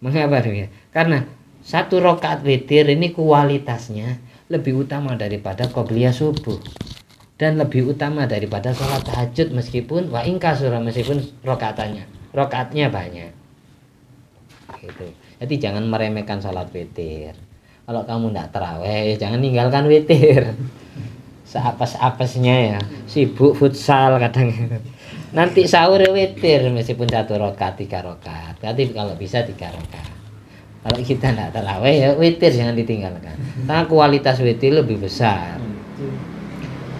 Mengapa demikian? Karena 1 rakaat witir ini kualitasnya lebih utama daripada qobliyah subuh dan lebih utama daripada sholat tahajud meskipun wa in kasura, meskipun rakaatnya banyak gitu. Jadi jangan meremehkan sholat witir. Kalau kamu tidak terawih, jangan tinggalkan witir. Seapes-apesnya ya, sibuk futsal kadang nanti sahur witir meskipun 1 rakaat 3 rakaat. Tapi kalau bisa 3 rakaat. Kalau kita tidak terawih ya witir jangan ditinggalkan, karena kualitas witir lebih besar.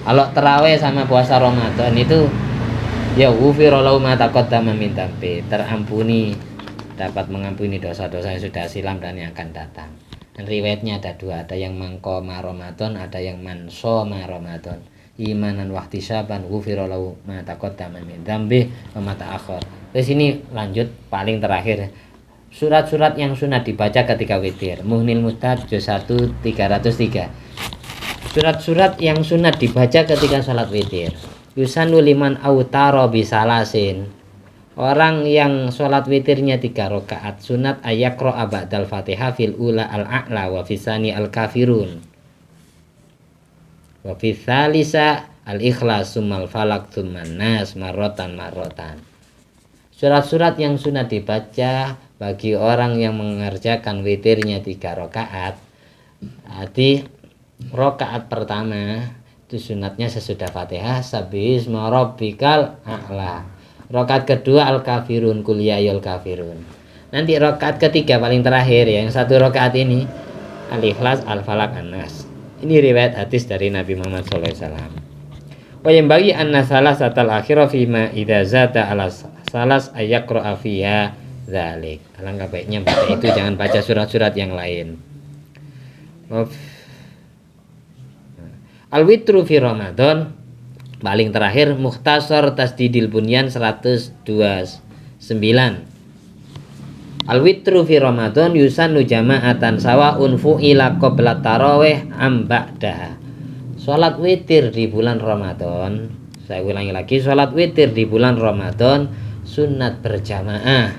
Kalau terawih sama puasa Ramadan itu ya ghufira lahu ma taqaddama min dzambi, terampuni, dapat mengampuni dosa-dosa yang sudah silam dan yang akan datang. Dan riwayatnya ada 2, ada yang mangqoma Ramadan, ada yang mansoma Ramadan. Imanan wahtisaban ghufira lahu ma taqaddama min dzambi wa ma ta'akhkhar. Terus ini lanjut paling terakhir. Surat-surat yang sunat dibaca ketika witir. Muhnil Mustad juz 1 303. Surat-surat yang sunat dibaca ketika sholat witir. Yusanu liman autaro bisalasin. Orang yang sholat witirnya 3 rakaat sunat ayakro ba'dal fatihah fil ula al-a'la wa fisani al-kafirun wa fithalisa al-ikhlas summal falak summan nas marrotan. Surat-surat yang sunat dibaca bagi orang yang mengerjakan witirnya 3 rakaat. Jadi rakaat pertama itu sunatnya sesudah Fatihah sabbihisma rabbikal a'la. Rakaat kedua al-kafirun qul ya ayyuhal kafirun. Nanti rakaat ketiga paling terakhir ya, yang 1 rakaat ini al-ikhlas al-falaq an-nas. Ini riwayat hadis dari Nabi Muhammad sallallahu alaihi wasallam. Wa yang bagi anna salasatal akhirah fima idza zata ala salas ayaqra fiha dzalik. Alangkah baiknya baca itu, jangan baca surat-surat yang lain. Al-witru fi Ramadan paling terakhir Mukhtasar Tasdidil Bunyan 129. Al-witru fi Ramadan yusannu jama'atan sawa'un fu'ila qabla tarawih am ba'daha. Salat witir di bulan Ramadan, saya ulangi lagi, salat witir di bulan Ramadan sunat berjamaah,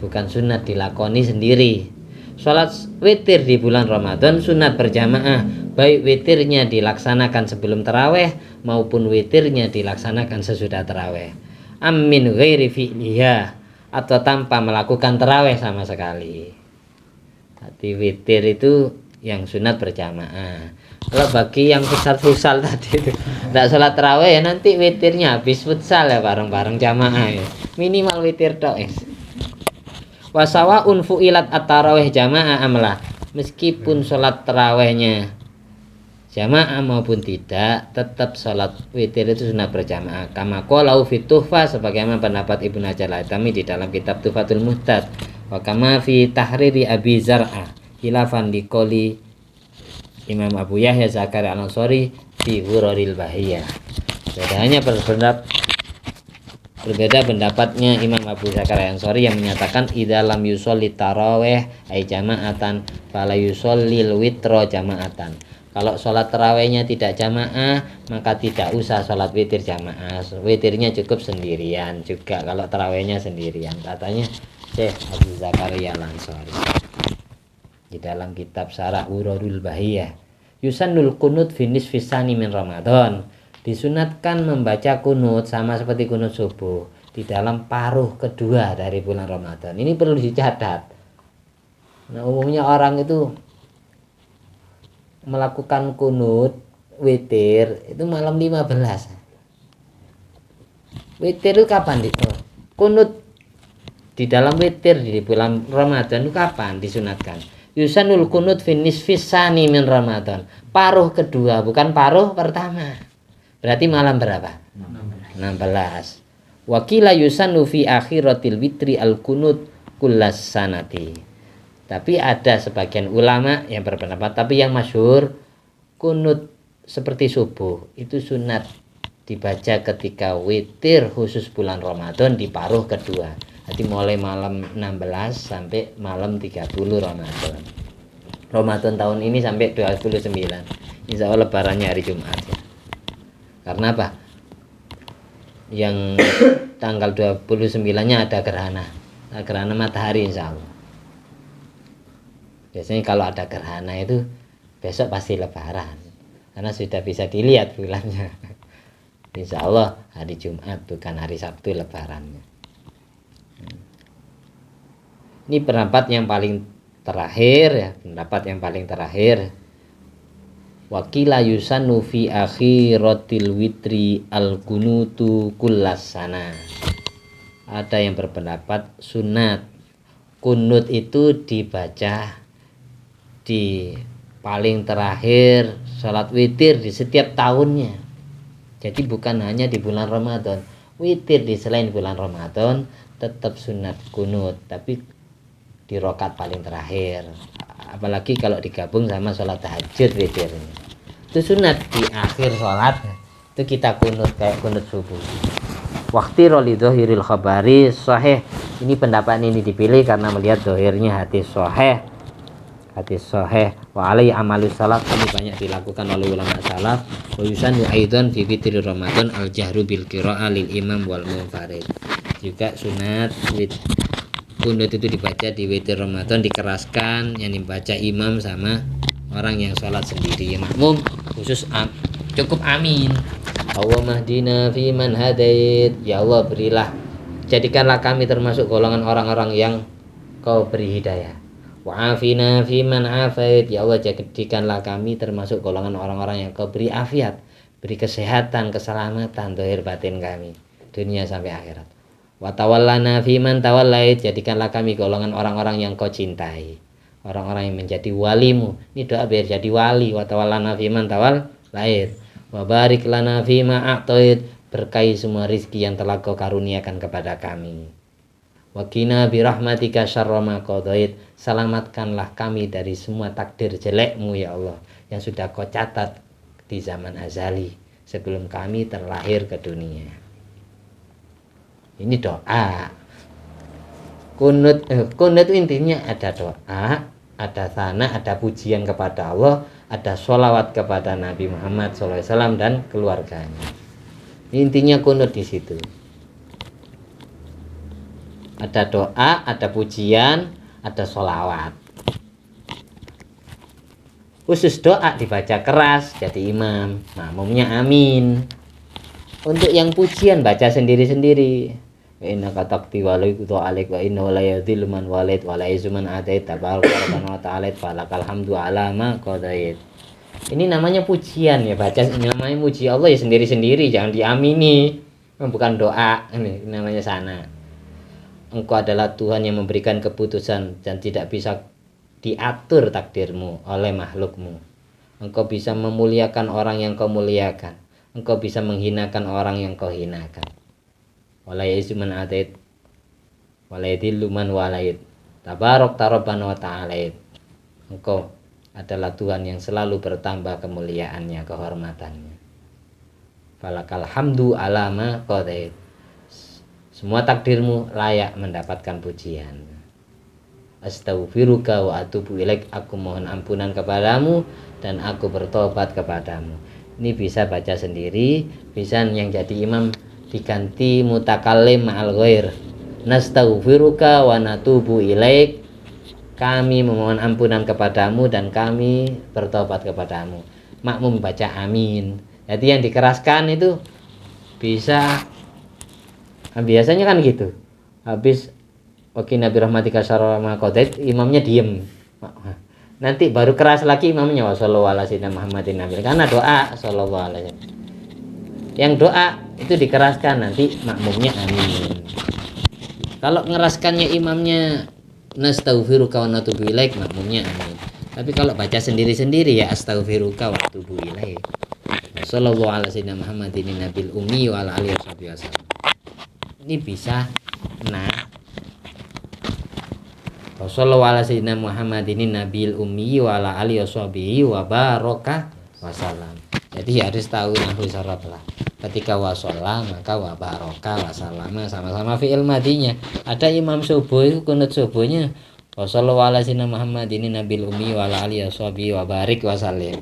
bukan sunat dilakoni sendiri. Salat witir di bulan Ramadan sunat berjamaah, baik witirnya dilaksanakan sebelum tarawih maupun witirnya dilaksanakan sesudah tarawih. Amin ghairi fi'liha, atau tanpa melakukan tarawih sama sekali. Jadi witir itu yang sunat berjamaah. Kalau bagi yang futsal tadi itu tidak sholat tarawih ya nanti witirnya habis futsal ya bareng-bareng jamaah ya. Minimal witir tok es. Wasawa unfuilat at-tarawih jamaah amlah, meskipun sholat tarawihnya jamaah maupun tidak, tetap sholat witir itu sunnah berjamaah. Kama qalau fit tuhfah, sebagaimana pendapat Ibnu Hajar al-Haytami di dalam kitab Tuhfatul Muhtad. Wa kama fi tahriri Abi Zar'ah khilafan di qoli Imam Abu Yahya Zakaria al-Ansari fi Ghuraril Bahiyah. Berbeda pendapatnya Imam Abu Zakaria al-Ansari yang menyatakan idza lam yusolli tarawih ay jama'atan fala yusallil witra jama'atan. Kalau sholat tarawihnya tidak jamaah, maka tidak usah sholat witir jamaah. Witirnya cukup sendirian juga kalau tarawihnya sendirian. Katanya Syekh Abu Zakaria al-Ansari di dalam kitab Syarah Ghurarul Bahiyah. Yusannul kunut fi nisfis tsani min Ramadan. Disunatkan membaca kunut sama seperti kunut subuh di dalam paruh kedua dari bulan Ramadan. Ini perlu dicatat. Nah, umumnya orang itu melakukan kunut witir itu malam 15. Witir itu kapan kunut di dalam witir di bulan Ramadan itu kapan disunatkan? Yusanul kunut fi nisfis tsani min Ramadan. Paruh kedua, bukan paruh pertama. Berarti malam berapa? 16. Wakila yusannu fi akhiratil witri al kunut kullas sanati. Tapi ada sebagian ulama yang berpendapat, tapi yang masyhur kunut seperti subuh itu sunat dibaca ketika witir khusus bulan Ramadan di paruh kedua. Jadi mulai malam 16 sampai malam 30 Ramadan. Ramadan tahun ini sampai 29. Insya Allah lebarannya hari Jumat ya. Karena apa? Yang tanggal 29-nya ada gerhana. Gerhana matahari insya Allah. Biasanya kalau ada gerhana itu besok pasti lebaran. Karena sudah bisa dilihat bulannya. Insya Allah hari Jumat bukan hari Sabtu lebarannya. Ini pendapat yang paling terakhir ya, pendapat yang paling terakhir. Wakila yusannu fi akhiratil witri al-kunutu kullas sana. Ada yang berpendapat sunat kunut itu dibaca di paling terakhir salat witir di setiap tahunnya. Jadi bukan hanya di bulan Ramadan. Witir di selain bulan Ramadan tetap sunat kunut, tapi di rokat paling terakhir. Apalagi kalau digabung sama sholat tahajud witir, itu sunat di akhir sholat itu kita kunut kayak kunut subuh. Waktu roli dohiril khabari sahih. Ini pendapat ini dipilih karena melihat dohirnya hadis sahih. Hadis sahih wa alai amalus salaf, ini banyak dilakukan oleh ulama salaf. Wa yusannu aidan fi fitri Ramadan al jahru bil qira'ah lil imam wal munfarid. Juga sunat kunut itu dibaca di witir Ramadan dikeraskan, yang dibaca imam sama orang yang sholat sendiri. Makmum khusus cukup amin. Allahumma hdina fi man hadait. Ya Allah berilah, jadikanlah kami termasuk golongan orang-orang yang Kau beri hidayah. Wa afina fi man afait. Ya Allah jadikanlah kami termasuk golongan orang-orang yang Kau beri afiat, beri kesehatan, keselamatan zahir batin kami dunia sampai akhirat. Wa tawallana fiman tawallait. Jadikanlah kami golongan orang-orang yang Kau cintai, orang-orang yang menjadi walimu. Ini doa biar jadi wali. Wa tawallana fiman tawallait. Wa barik lana fima a'tait. Berkahi semua rizki yang telah Kau karuniakan kepada kami. Wa qina birahmatika syarra ma qadait. Selamatkanlah kami dari semua takdir jelekmu ya Allah yang sudah Kau catat di zaman azali sebelum kami terlahir ke dunia. Ini doa. Kunut itu intinya ada doa, ada sana, ada pujian kepada Allah, ada sholawat kepada Nabi Muhammad SAW dan keluarganya. Intinya kunut di situ. Ada doa, ada pujian, ada sholawat. Khusus doa dibaca keras jadi imam, makmumnya amin. Untuk yang pujian baca sendiri-sendiri. Inna katakti walaiku alik wa inna walayadil man walid walayzu man adait tabaraka wa ta'ala falakal hamdu ala ma qadait. Ini namanya pujian ya, baca namanya muji Allah ya sendiri-sendiri, jangan diamini. Bukan doa, ini namanya sana. Engkau adalah Tuhan yang memberikan keputusan dan tidak bisa diatur takdirmu oleh makhlukmu. engkau bisa memuliakan orang yang kau muliakan, engkau bisa menghinakan orang yang kau hinakan. Wala ya'izu man atait wala yadhillu man walait. Tabarak rabbana wa ta'ala. Engkau adalah Tuhan yang selalu bertambah kemuliaannya, kehormatannya. Falakal hamdu ala ma qadait. Semua takdirmu layak mendapatkan pujian. Astaghfiruka wa atubu ilaik. Aku mohon ampunan kepadamu dan aku bertobat kepadamu. Ini bisa baca sendiri, bisa yang jadi imam diganti mutakallim ma'al ghair. Nastaghfiruka wa natubu ilaik. Kami memohon ampunan kepadamu dan kami bertobat kepadamu. Makmum baca amin. Jadi yang dikeraskan itu bisa, biasanya kan gitu. Habis Waki Nabi rahmatika syarama qadait, imamnya diem. Nanti baru keras lagi imamnya sallallahu alaihi wasallam Muhammadin nabi. Karena doa sallallahu alaihi wasallam. Yang doa itu dikeraskan, nanti makmumnya amin. Kalau ngeraskannya imamnya nastaghfiruka wa natubu ilaik, makmumnya amin. Tapi kalau baca sendiri-sendiri ya astaghfiruka wa atubu ilaik. Sallallahu alaihi wasallam Muhammadin nabil ummi wa ala alihi wasallam. Ini bisa. Nah, sallallahu alaihi wasallam Muhammadin nabil ummi wa ala alihi wa baraka wasallam. Jadi harus tahu nahwu sharaf lah. Ketika wasalla maka wa baraka wasallama sama-sama fi'il madinya. Ada imam subuh itu kunut subuhnya sallallahu alaihi wasallam Muhammadin nabil ummi wa ala alihi wa barik wasallim.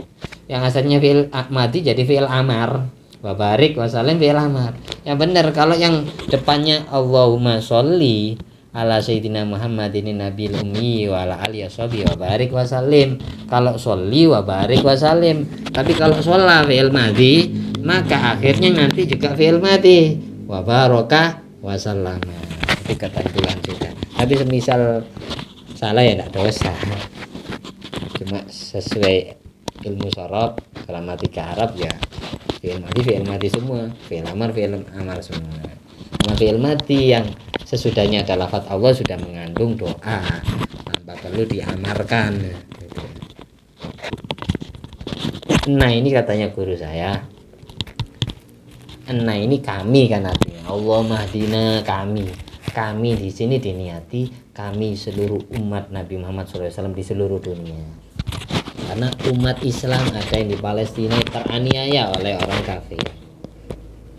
Yang asalnya fi'il madi jadi fi'il amar. Wa barik wasallim fi'il amar. Yang benar kalau yang depannya Allahumma sholli ala sayyidina Muhammadin nabil ummi wa ala alihi wa barik wasallim. Kalau sholli wa barik wasallim. Tapi kalau sholla fi'il madi, maka akhirnya nanti juga fi'il madi wa baraka wasallama. Itu ketentuan sudah. Tapi semisal salah ya tidak dosa. Cuma sesuai ilmu sharaf gramatika Arab ya fi'il madi semua, fi'il amar semua. Sama fi'il madi yang sesudahnya ada lafaz Allah sudah mengandung doa tanpa perlu diamarkan. Nah ini katanya guru saya. Nah ini kami kan artinya Allah mahdina kami. Kami di sini diniati kami seluruh umat Nabi Muhammad SAW di seluruh dunia. Karena umat Islam ada yang di Palestina teraniaya oleh orang kafir.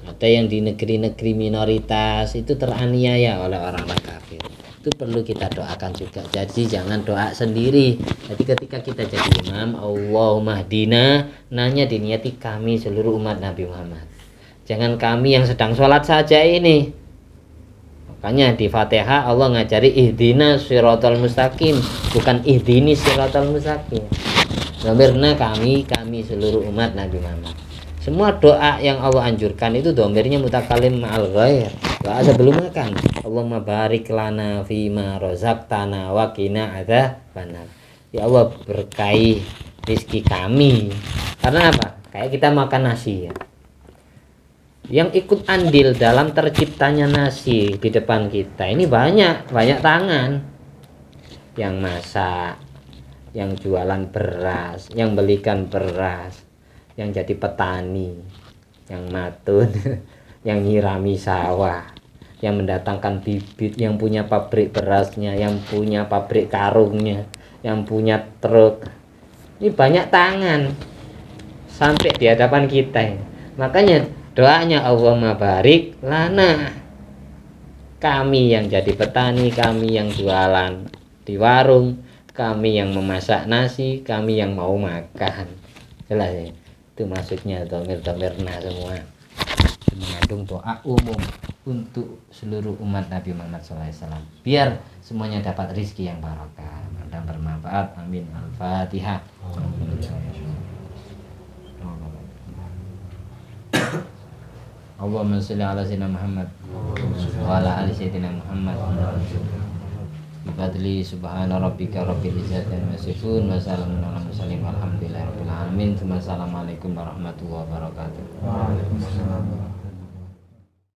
Ada yang di negeri-negeri minoritas itu teraniaya oleh orang-orang kafir. Itu perlu kita doakan juga. Jadi jangan doa sendiri. Jadi ketika kita jadi imam, Allahumma hdina, nanya diniati kami seluruh umat Nabi Muhammad. Jangan kami yang sedang sholat saja ini. Makanya di Fatihah Allah ngajari ihdina siratal mustaqim, bukan ihdini siratal mustaqim. Domirna kami seluruh umat Nabi Muhammad. Semua doa yang Allah anjurkan itu domirnya mutakalim ma'al ghair. Doa sebelum makan. Allahumma barik lana fima rozaqtana wa qina adzabannar. Ya Allah berkahi rizki kami. Karena apa? Kayak kita makan nasi ya. Yang ikut andil dalam terciptanya nasi di depan kita ini banyak tangan. Yang masak, yang jualan beras, yang belikan beras, yang jadi petani, yang matun, yang nyirami sawah, yang mendatangkan bibit, yang punya pabrik berasnya, yang punya pabrik karungnya, yang punya truk. Ini banyak tangan sampai di hadapan kita. Makanya doanya Allahumma barik lana, kami yang jadi petani, kami yang jualan di warung, kami yang memasak nasi, kami yang mau makan. Jelas ya? Itu maksudnya domir-domirna semua. Mengandung doa umum untuk seluruh umat Nabi Muhammad SAW. Biar semuanya dapat rizki yang barokah dan bermanfaat. Amin. Al-Fatihah. Allahumma sholli ala sayyidina Muhammad wa ala ali sayyidina Muhammad. Bifadli subhana rabbika rabbil izzati amma yasifun wa salamun alal mursalin walhamdulillahi rabbil alamin. Assalamualaikum warahmatullahi wabarakatuh. Waalaikumsalam.